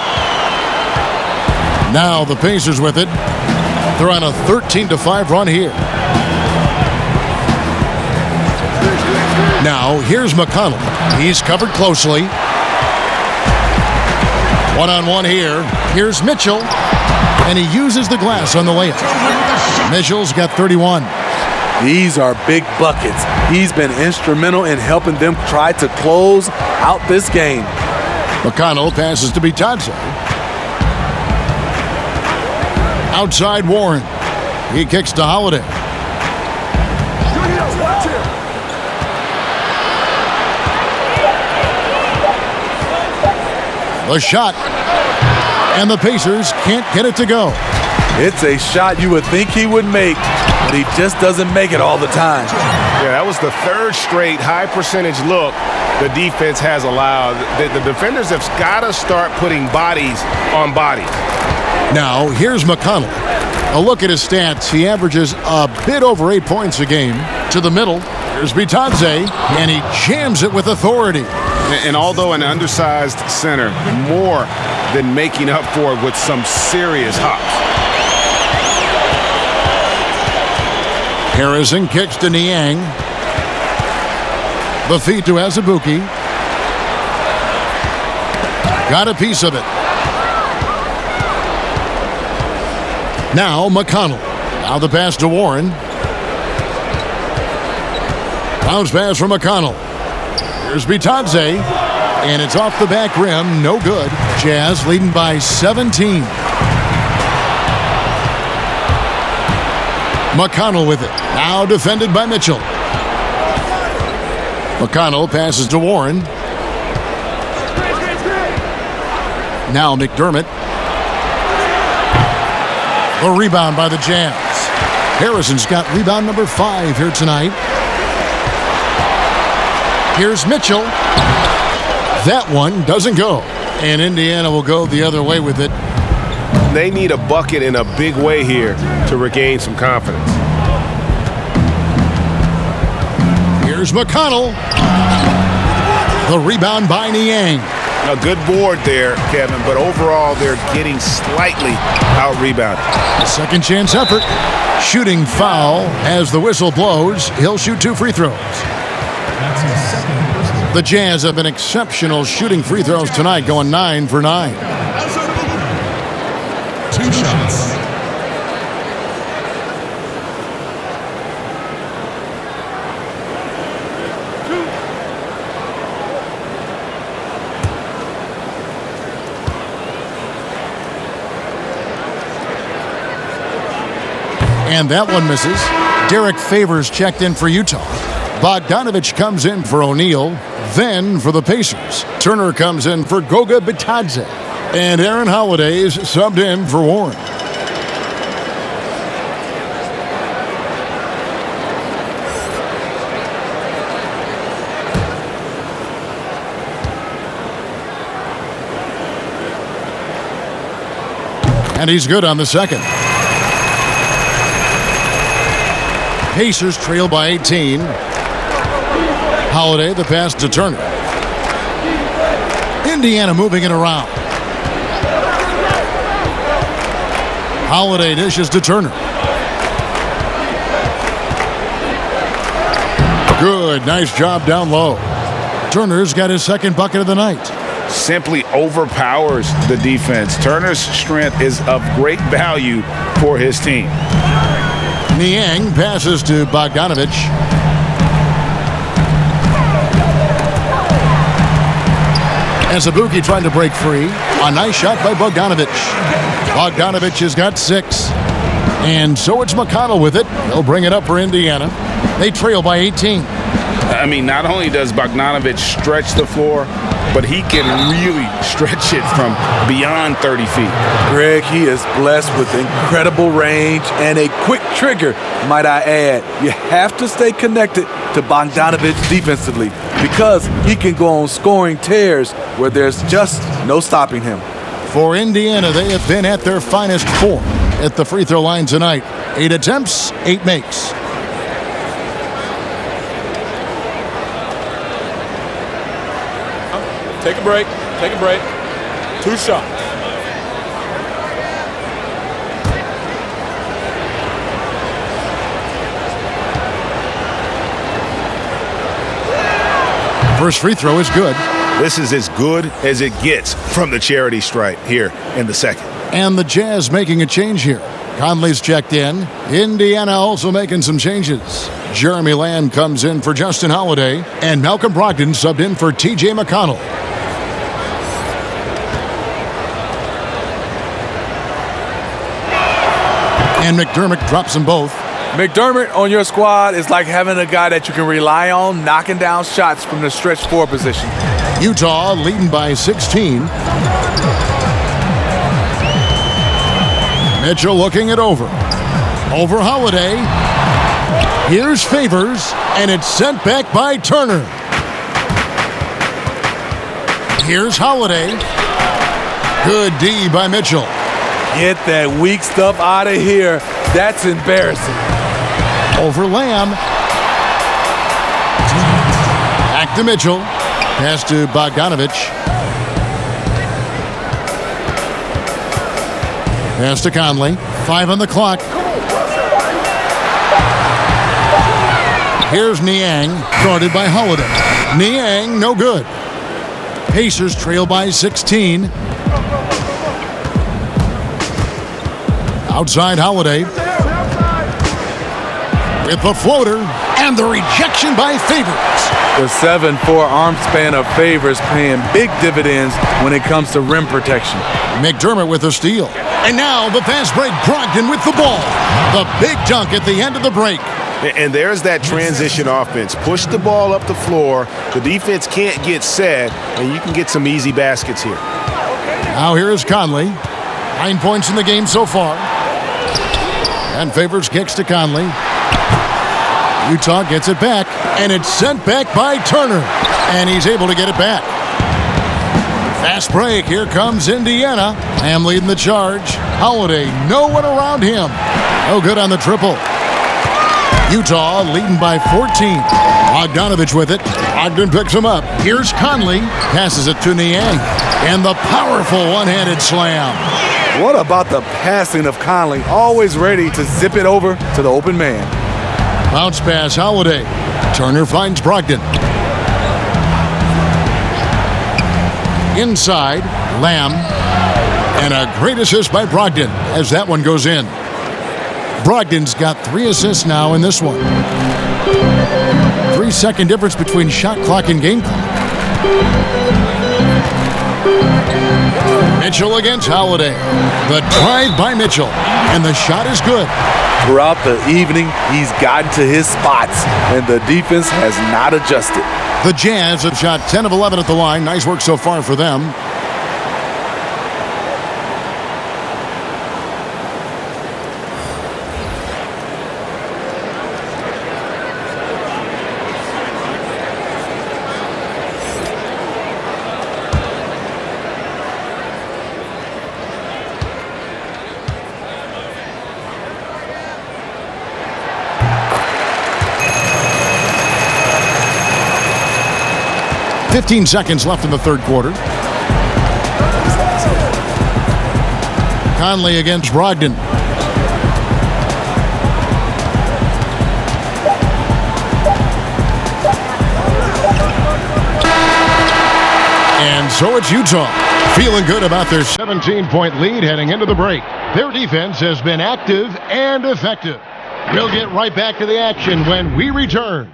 [SPEAKER 1] Now the Pacers with it. They're on a 13-5 run here. Now here's McConnell. He's covered closely. One-on-one here. Here's Mitchell. And he uses the glass on the layup. Mitchell's got 31.
[SPEAKER 4] These are big buckets. He's been instrumental in helping them try to close out this game.
[SPEAKER 1] McConnell passes to Bitadze. Outside Warren. He kicks to Holiday. The shot. And the Pacers can't get it to go.
[SPEAKER 4] It's a shot you would think he would make, but he just doesn't make it all the time.
[SPEAKER 8] Yeah, that was the third straight high percentage look the defense has allowed. The defenders have got to start putting bodies on bodies.
[SPEAKER 1] Now, here's McConnell. A look at his stats. He averages a bit over 8 points a game. To the middle, here's Bitadze, and he jams it with authority.
[SPEAKER 8] And although an undersized center, more than making up for it with some serious hops.
[SPEAKER 1] Harrison kicks to Niang. The feed to Azubuike. Got a piece of it. Now McConnell. Now the pass to Warren. Bounce pass from McConnell. Here's Bitadze. And it's off the back rim. No good. Jazz leading by 17. McConnell with it. Now defended by Mitchell. McConnell passes to Warren. Now McDermott. The rebound by the Jazz. Harrison's got rebound number 5 here tonight. Here's Mitchell. That one doesn't go. And Indiana will go the other way with it.
[SPEAKER 8] They need a bucket in a big way here to regain some confidence.
[SPEAKER 1] Here's McConnell. The rebound by Niang.
[SPEAKER 8] A good board there, Kevin, but overall they're getting slightly out-rebounded.
[SPEAKER 1] A second chance effort. Shooting foul as the whistle blows. He'll shoot 2 free throws. The Jazz have been exceptional shooting free throws tonight, going 9 for 9.
[SPEAKER 5] 2 shots.
[SPEAKER 1] And that one misses. Derek Favors checked in for Utah. Bogdanovich comes in for O'Neal, then for the Pacers. Turner comes in for Goga Bitadze. And Aaron Holiday is subbed in for Warren. And he's good on the second. Pacers trail by 18. Holiday, the pass to Turner. Indiana moving it around. Holiday dishes to Turner. Good, nice job down low. Turner's got his second bucket of the night.
[SPEAKER 2] Simply overpowers the defense. Turner's strength is of great value for his team.
[SPEAKER 1] Niang passes to Bogdanovich. And Zabuki trying to break free. A nice shot by Bogdanovich. Bogdanovich has got 6. And so it's McConnell with it. They'll bring it up for Indiana. They trail by 18.
[SPEAKER 2] I mean, not only does Bogdanovich stretch the floor, but he can really stretch it from beyond 30 feet.
[SPEAKER 4] Greg, he is blessed with incredible range and a quick trigger, might I add. You have to stay connected to Bogdanovich defensively because he can go on scoring tears where there's just no stopping him.
[SPEAKER 1] For Indiana, they have been at their finest 4 at the free throw line tonight. 8 attempts, 8 makes.
[SPEAKER 6] Take a break. Take a break. 2 shots.
[SPEAKER 1] First free throw is good.
[SPEAKER 8] This is as good as it gets from the charity stripe here in the second.
[SPEAKER 1] And the Jazz making a change here. Conley's checked in. Indiana also making some changes. Jeremy Lamb comes in for Justin Holiday. And Malcolm Brogdon subbed in for T.J. McConnell. And McDermott drops them both.
[SPEAKER 4] McDermott on your squad is like having a guy that you can rely on knocking down shots from the stretch 4 position.
[SPEAKER 1] Utah leading by 16. Mitchell looking it over. Over Holiday. Here's Favors, and it's sent back by Turner. Here's Holiday. Good D by Mitchell.
[SPEAKER 4] Get that weak stuff out of here. That's embarrassing.
[SPEAKER 1] Over Lamb. Back to Mitchell. Pass to Bogdanovich. Pass to Conley. 5 on the clock. Here's Niang, guarded by Holiday. Niang, no good. Pacers trail by 16. Outside Holiday. With the floater, and the rejection by Favors.
[SPEAKER 4] The 7'4" arm span of Favors paying big dividends when it comes to rim protection.
[SPEAKER 1] McDermott with a steal. And now the fast break, Brogdon with the ball. The big dunk at the end of the break.
[SPEAKER 8] And there's that transition offense. Push the ball up the floor. The defense can't get set, and you can get some easy baskets here.
[SPEAKER 1] Now here is Conley. 9 points in the game so far. And Favors kicks to Conley. Utah gets it back, and it's sent back by Turner. And he's able to get it back. Fast break. Here comes Indiana. Lamb leading the charge. Holiday, no one around him. No good on the triple. Utah leading by 14. Bogdanovich with it. Brogdon picks him up. Here's Conley. Passes it to Niang. And the powerful one-handed slam.
[SPEAKER 4] What about the passing of Conley? Always ready to zip it over to the open man.
[SPEAKER 1] Bounce pass, Holiday. Turner finds Brogdon. Inside, Lamb. And a great assist by Brogdon as that one goes in. Brogdon's got 3 assists now in this one. 3-second difference between shot clock and game clock. Mitchell against Holiday. The drive by Mitchell. And the shot is good.
[SPEAKER 4] Throughout the evening, he's gotten to his spots, and the defense has not adjusted.
[SPEAKER 1] The Jazz have shot 10 of 11 at the line. Nice work so far for them. .15 seconds left in the third quarter. Conley against Brogdon. And so it's Utah, feeling good about their 17-point lead heading into the break. Their defense has been active and effective. We'll get right back to the action when we return.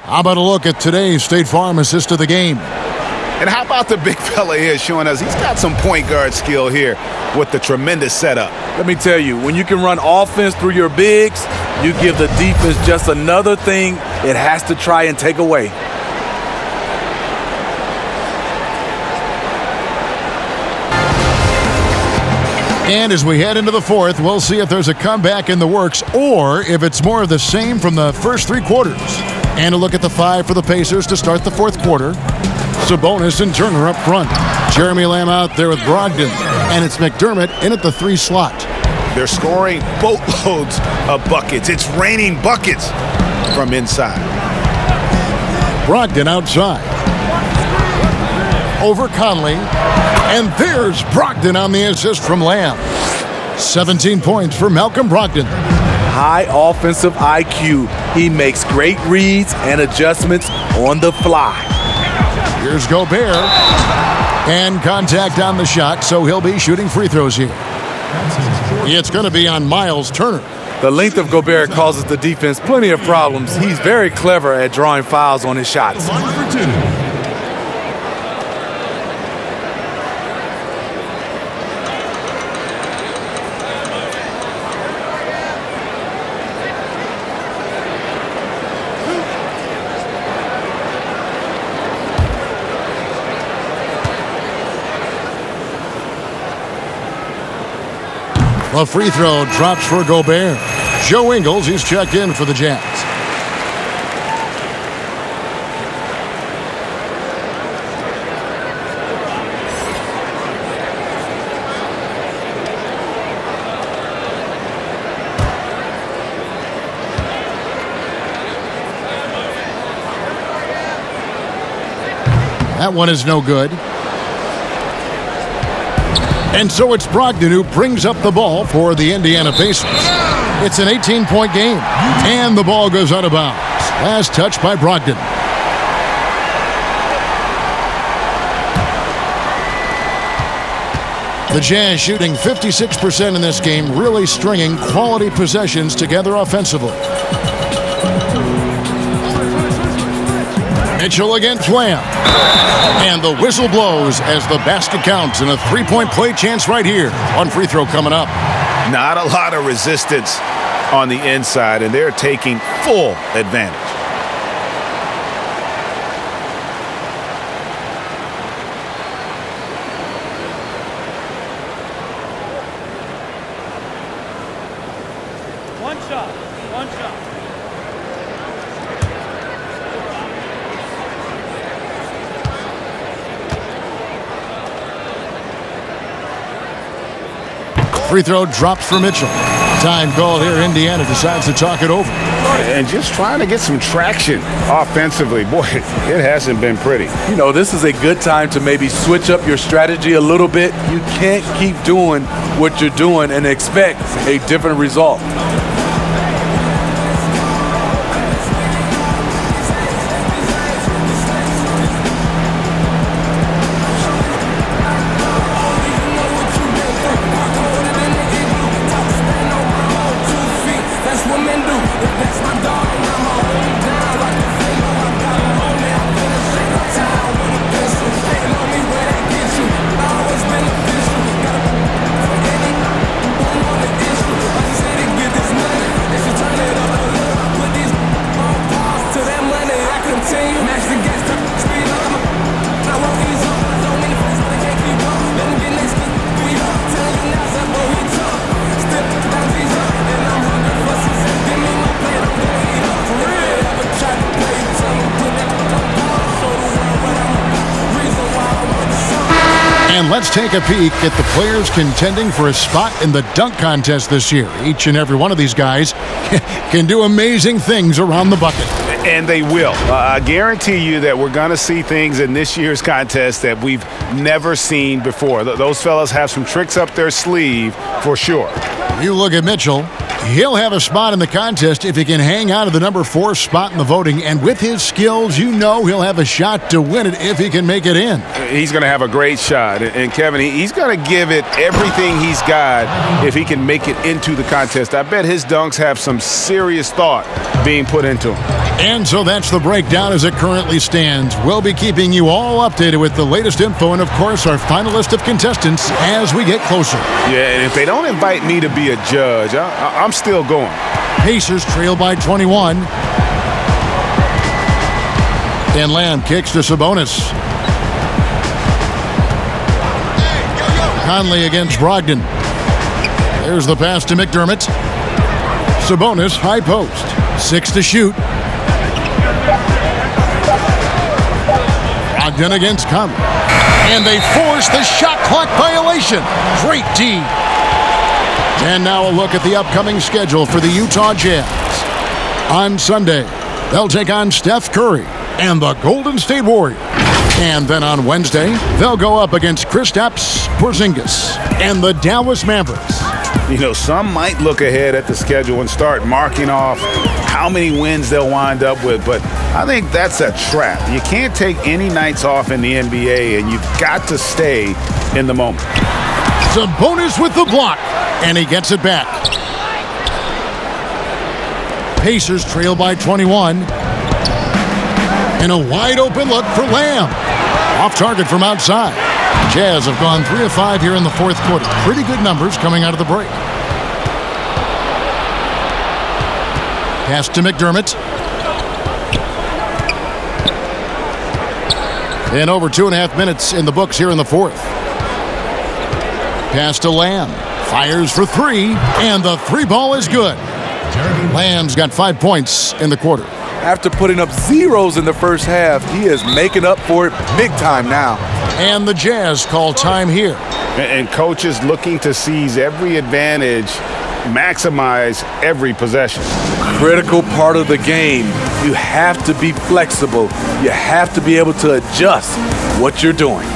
[SPEAKER 1] How about a look at today's State Farm assist of the game?
[SPEAKER 2] And how about the big fella here showing us he's got some point guard skill here with the tremendous setup.
[SPEAKER 4] Let me tell you, when you can run offense through your bigs, you give the defense just another thing it has to try and take away.
[SPEAKER 1] And as we head into the fourth, we'll see if there's a comeback in the works or if it's more of the same from the first three quarters. And a look at the five for the Pacers to start the fourth quarter. Sabonis and Turner up front. Jeremy Lamb out there with Brogdon. And it's McDermott in at the 3 slot.
[SPEAKER 2] They're scoring boatloads of buckets. It's raining buckets from inside.
[SPEAKER 1] Brogdon outside. Over Conley. And there's Brogdon on the assist from Lamb. 17 points for Malcolm Brogdon.
[SPEAKER 4] High offensive IQ. He makes great reads and adjustments on the fly.
[SPEAKER 1] Here's Gobert. And contact on the shot, so he'll be shooting free throws here. It's going to be on Miles Turner.
[SPEAKER 4] The length of Gobert causes the defense plenty of problems. He's very clever at drawing fouls on his shots.
[SPEAKER 5] Line for 2.
[SPEAKER 1] A free throw drops for Gobert. Joe Ingles, he's checked in for the Jazz. That one is no good. And so it's Brogdon who brings up the ball for the Indiana Pacers. It's an 18-point game, and the ball goes out of bounds. Last touch by Brogdon. The Jazz shooting 56% in this game, really stringing quality possessions together offensively. Mitchell against Lamb. And the whistle blows as the basket counts, and a three-point play chance right here. One free throw coming up.
[SPEAKER 2] Not a lot of resistance on the inside, and they're taking full advantage.
[SPEAKER 13] One shot.
[SPEAKER 1] Free throw drops for Mitchell. Time call here. Indiana decides to talk it over.
[SPEAKER 2] And just trying to get some traction offensively. Boy, it hasn't been pretty.
[SPEAKER 4] You know, this is a good time to maybe switch up your strategy a little bit. You can't keep doing what you're doing and expect a different result.
[SPEAKER 1] And let's take a peek at the players contending for a spot in the dunk contest this year. Each and every one of these guys can do amazing things around the bucket.
[SPEAKER 2] And they will. I guarantee you that we're going to see things in this year's contest that we've never seen before. Those fellas have some tricks up their sleeve for sure.
[SPEAKER 1] You look at Mitchell. He'll have a spot in the contest if he can hang on to the number 4 spot in the voting. And with his skills, you know he'll have a shot to win it if he can make it in.
[SPEAKER 2] He's going to have a great shot. And Kevin, he's going to give it everything he's got if he can make it into the contest. I bet his dunks have some serious thought being put into them.
[SPEAKER 1] And so that's the breakdown as it currently stands. We'll be keeping you all updated with the latest info and, of course, our final list of contestants as we get closer.
[SPEAKER 2] Yeah, and if they don't invite me to be a judge, I'm still going.
[SPEAKER 1] Pacers trail by 21. And Lamb kicks to Sabonis. Conley against Brogdon. There's the pass to McDermott. Sabonis, high post. 6 to shoot. Brogdon against Conley. And they force the shot clock violation. Great D. And now a look at the upcoming schedule for the Utah Jazz. On Sunday, they'll take on Steph Curry and the Golden State Warriors. And then on Wednesday, they'll go up against Kristaps Porzingis and the Dallas Mavericks.
[SPEAKER 2] You know, some might look ahead at the schedule and start marking off how many wins they'll wind up with, but I think that's a trap. You can't take any nights off in the NBA, and you've got to stay in the moment.
[SPEAKER 1] Sabonis with the block, and he gets it back. Pacers trail by 21. And a wide-open look for Lamb. Off target from outside. Jazz have gone 3 of 5 here in the fourth quarter. Pretty good numbers coming out of the break. Pass to McDermott. And over 2.5 minutes in the books here in the fourth. Pass to Lamb. Fires for 3, and the 3 ball is good. Lamb's got 5 points in the quarter.
[SPEAKER 4] After putting up zeros in the first half, he is making up for it big time now.
[SPEAKER 1] And the Jazz call time here.
[SPEAKER 2] And coaches looking to seize every advantage, maximize every possession.
[SPEAKER 4] Critical part of the game. You have to be flexible. You have to be able to adjust what you're doing.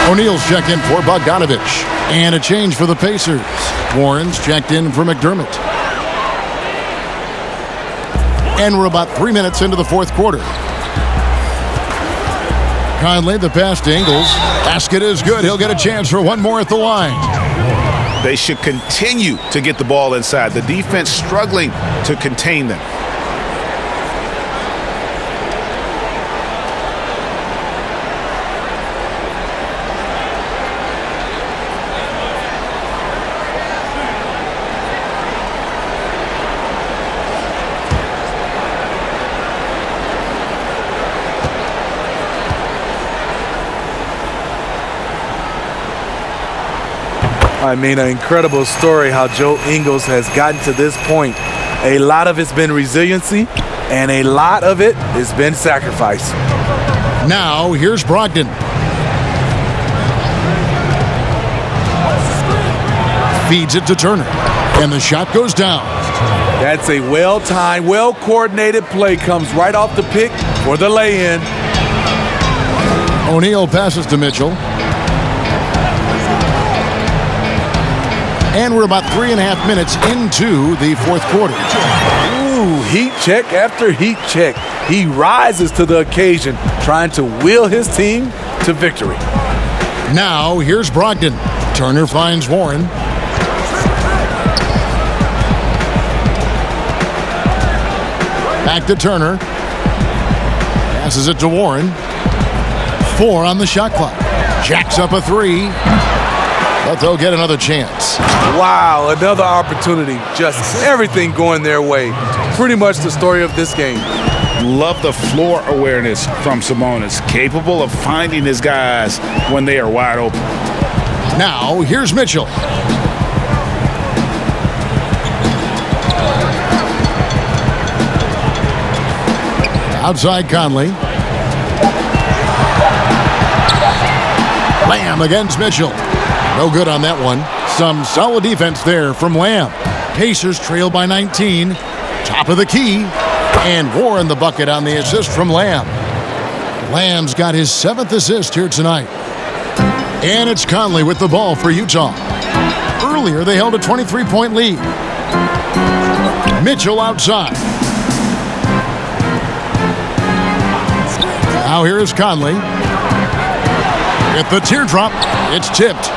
[SPEAKER 1] O'Neal's checked in for Bogdanovich. And a change for the Pacers. Warren's checked in for McDermott. And we're about 3 minutes into the fourth quarter. Conley, the pass to Ingles. Basket is good. He'll get a chance for one more at the line.
[SPEAKER 2] They should continue to get the ball inside. The defense struggling to contain them.
[SPEAKER 4] I mean, an incredible story how Joe Ingles has gotten to this point. A lot of it's been resiliency, and a lot of it has been sacrifice.
[SPEAKER 1] Now, here's Brogdon. Feeds it to Turner, and the shot goes down.
[SPEAKER 4] That's a well-timed, well-coordinated play. Comes right off the pick for the lay-in.
[SPEAKER 1] O'Neal passes to Mitchell. And we're about 3.5 minutes into the fourth quarter.
[SPEAKER 4] Ooh, Ooh, heat check after heat check. He rises to the occasion, trying to will his team to victory.
[SPEAKER 1] Now, here's Brogdon. Turner finds Warren. Back to Turner. Passes it to Warren. 4 on the shot clock. Jacks up a 3. But they'll get another chance.
[SPEAKER 4] Wow, another opportunity. Just everything going their way. Pretty much the story of this game.
[SPEAKER 2] Love the floor awareness from Sabonis. Capable of finding his guys when they are wide open.
[SPEAKER 1] Now, here's Mitchell. Outside Conley. Lamb against Mitchell. No good on that one. Some solid defense there from Lamb. Pacers trail by 19. Top of the key. And Warren the bucket on the assist from Lamb. Lamb's got his 7th assist here tonight. And it's Conley with the ball for Utah. Earlier, they held a 23-point lead. Mitchell outside. Now here is Conley. With the teardrop, it's tipped.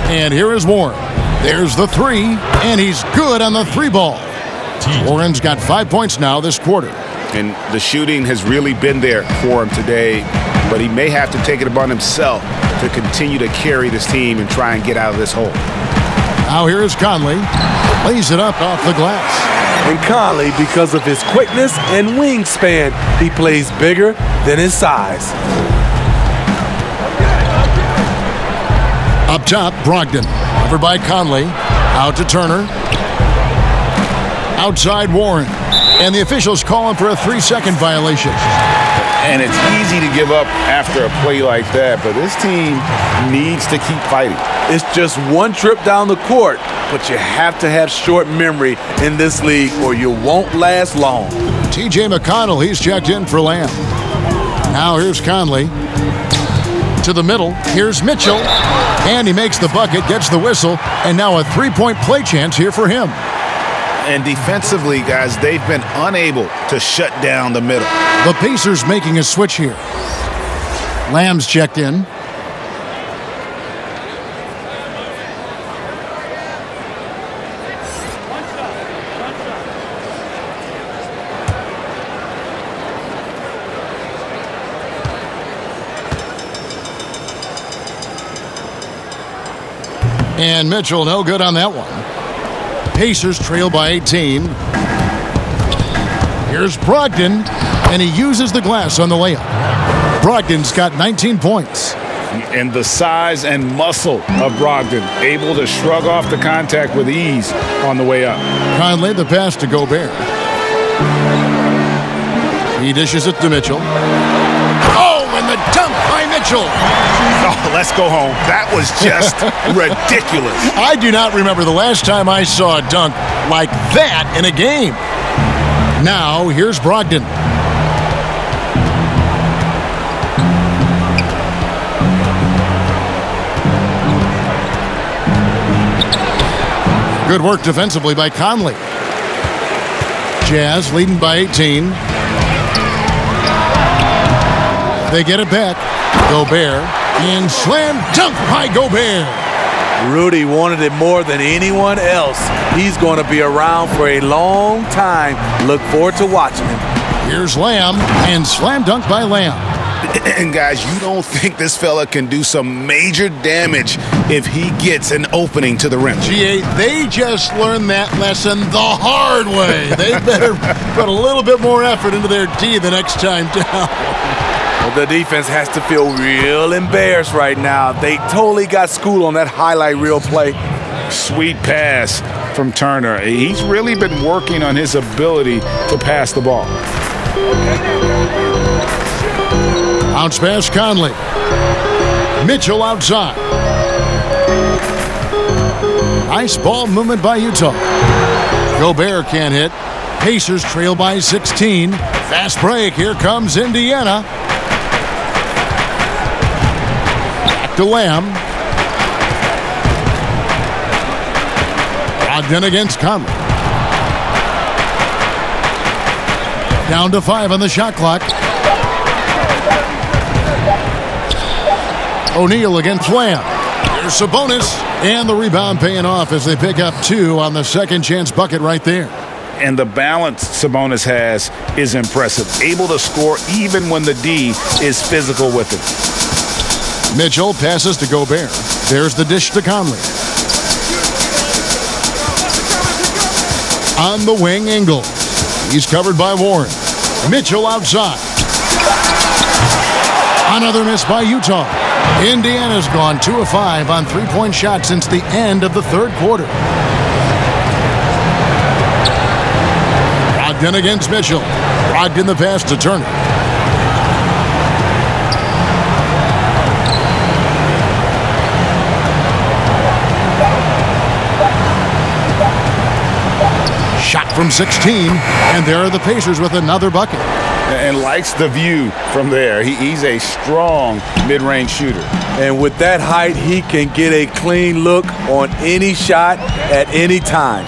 [SPEAKER 1] And here is Warren. There's the 3, and he's good on the 3 ball. Warren's got 5 points now this quarter.
[SPEAKER 2] And the shooting has really been there for him today, but he may have to take it upon himself to continue to carry this team and try and get out of this hole.
[SPEAKER 1] Now here is Conley. Lays it up off the glass.
[SPEAKER 4] And Conley, because of his quickness and wingspan, he plays bigger than his size.
[SPEAKER 1] Up top, Brogdon. Over by Conley. Out to Turner. Outside Warren. And the officials calling for a 3-second violation.
[SPEAKER 2] And it's easy to give up after a play like that, but this team needs to keep fighting.
[SPEAKER 4] It's just one trip down the court, but you have to have short memory in this league or you won't last long.
[SPEAKER 1] T.J. McConnell, he's checked in for Lamb. Now here's Conley. To the middle, here's Mitchell. And he makes the bucket, gets the whistle, and now a 3-point play chance here for him.
[SPEAKER 2] And defensively, guys, they've been unable to shut down the middle.
[SPEAKER 1] The Pacers making a switch here. Lamb's checked in. And Mitchell, no good on that one. Pacers trail by 18. Here's Brogdon, and he uses the glass on the layup. Brogdon's got 19 points.
[SPEAKER 2] And the size and muscle of Brogdon, able to shrug off the contact with ease on the way up.
[SPEAKER 1] Conley, the pass to Gobert. He dishes it to Mitchell. Oh, and the dunk by Mitchell.
[SPEAKER 2] Oh, let's go home. That was just ridiculous.
[SPEAKER 1] I do not remember the last time I saw a dunk like that in a game. Now, here's Brogdon. Good work defensively by Conley. Jazz leading by 18. They get it back. Gobert. And slam dunk by Gobert.
[SPEAKER 4] Rudy wanted it more than anyone else. He's going to be around for a long time. Look forward to watching him.
[SPEAKER 1] Here's Lamb, and slam dunk by Lamb.
[SPEAKER 2] And guys, you don't think this fella can do some major damage if he gets an opening to the rim.
[SPEAKER 1] GA, they just learned that lesson the hard way. They better put a little bit more effort into their D the next time down.
[SPEAKER 4] Well, the defense has to feel real embarrassed right now. They totally got schooled on that highlight reel play.
[SPEAKER 2] Sweet pass from Turner. He's really been working on his ability to pass the ball.
[SPEAKER 1] Bounce pass Conley. Mitchell outside. Nice ball movement by Utah. Gobert can't hit. Pacers trail by 16. Fast break. Here comes Indiana. Back to Lamb. Brogdon against Conley. Down to 5 on the shot clock. O'Neal against Lamb. Here's Sabonis. And the rebound paying off as they pick up 2 on the second chance bucket right there.
[SPEAKER 2] And the balance Sabonis has is impressive. Able to score even when the D is physical with him.
[SPEAKER 1] Mitchell passes to Gobert. There's the dish to Conley. On the wing, Ingles. He's covered by Warren. Mitchell outside. Another miss by Utah. Indiana's gone 2 of 5 on three-point shots since the end of the third quarter. Brogdon against Mitchell. Brogdon the pass to Turner. Shot from 16, and there are the Pacers with another bucket.
[SPEAKER 2] And likes the view from there. He's a strong mid-range shooter.
[SPEAKER 4] And with that height, he can get a clean look on any shot at any time.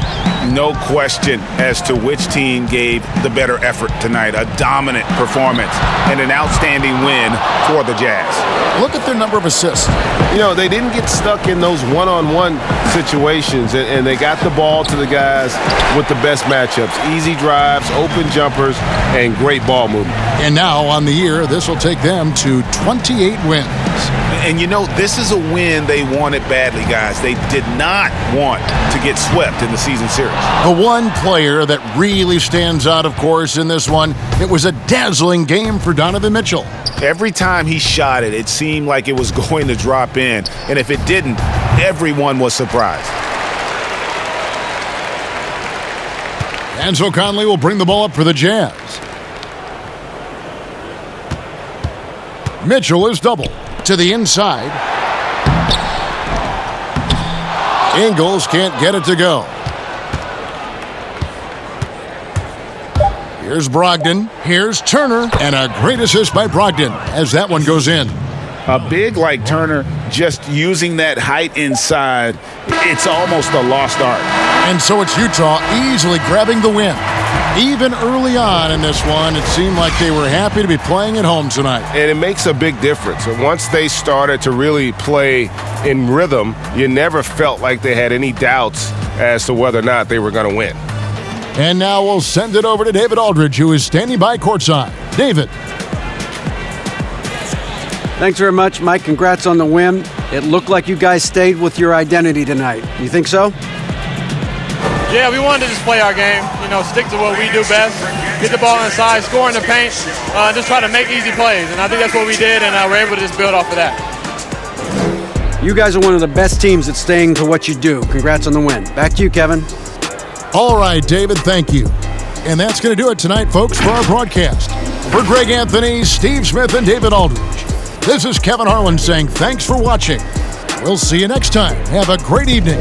[SPEAKER 2] No question as to which team gave the better effort tonight. A dominant performance and an outstanding win for the Jazz.
[SPEAKER 1] Look at their number of assists.
[SPEAKER 8] You know, they didn't get stuck in those one-on-one situations, and they got the ball to the guys with the best matchups. Easy drives, open jumpers, and great ball movement.
[SPEAKER 1] And now on the year, this will take them to 28 wins.
[SPEAKER 2] And you know, this is a win they wanted badly, guys. They did not want to get swept in the season series.
[SPEAKER 1] The one player that really stands out, of course, in this one, it was a dazzling game for Donovan Mitchell.
[SPEAKER 2] Every time he shot it, it seemed like it was going to drop in. And if it didn't, everyone was surprised.
[SPEAKER 1] And so Conley will bring the ball up for the Jazz. Mitchell is double. To the inside. Ingles can't get it to go. Here's Brogdon. Here's Turner. And a great assist by Brogdon as that one goes in.
[SPEAKER 2] A big like Turner, just using that height inside, it's almost a lost art.
[SPEAKER 1] And so it's Utah easily grabbing the win. Even early on in this one, it seemed like they were happy to be playing at home tonight.
[SPEAKER 8] And it makes a big difference. Once they started to really play in rhythm, you never felt like they had any doubts as to whether or not they were going to win.
[SPEAKER 1] And now we'll send it over to David Aldridge, who is standing by courtside. David.
[SPEAKER 3] Thanks very much, Mike. Congrats on the win. It looked like you guys stayed with your identity tonight. You think so?
[SPEAKER 6] Yeah, we wanted to just play our game, stick to what we do best, get the ball inside, score in the paint, just try to make easy plays. And I think that's what we did, and we're able to just build off of that.
[SPEAKER 3] You guys are one of the best teams at staying to what you do. Congrats on the win. Back to you, Kevin.
[SPEAKER 1] All right, David, thank you. And that's going to do it tonight, folks, for our broadcast. For Greg Anthony, Steve Smith, and David Aldridge, this is Kevin Harlan saying thanks for watching. We'll see you next time. Have a great evening.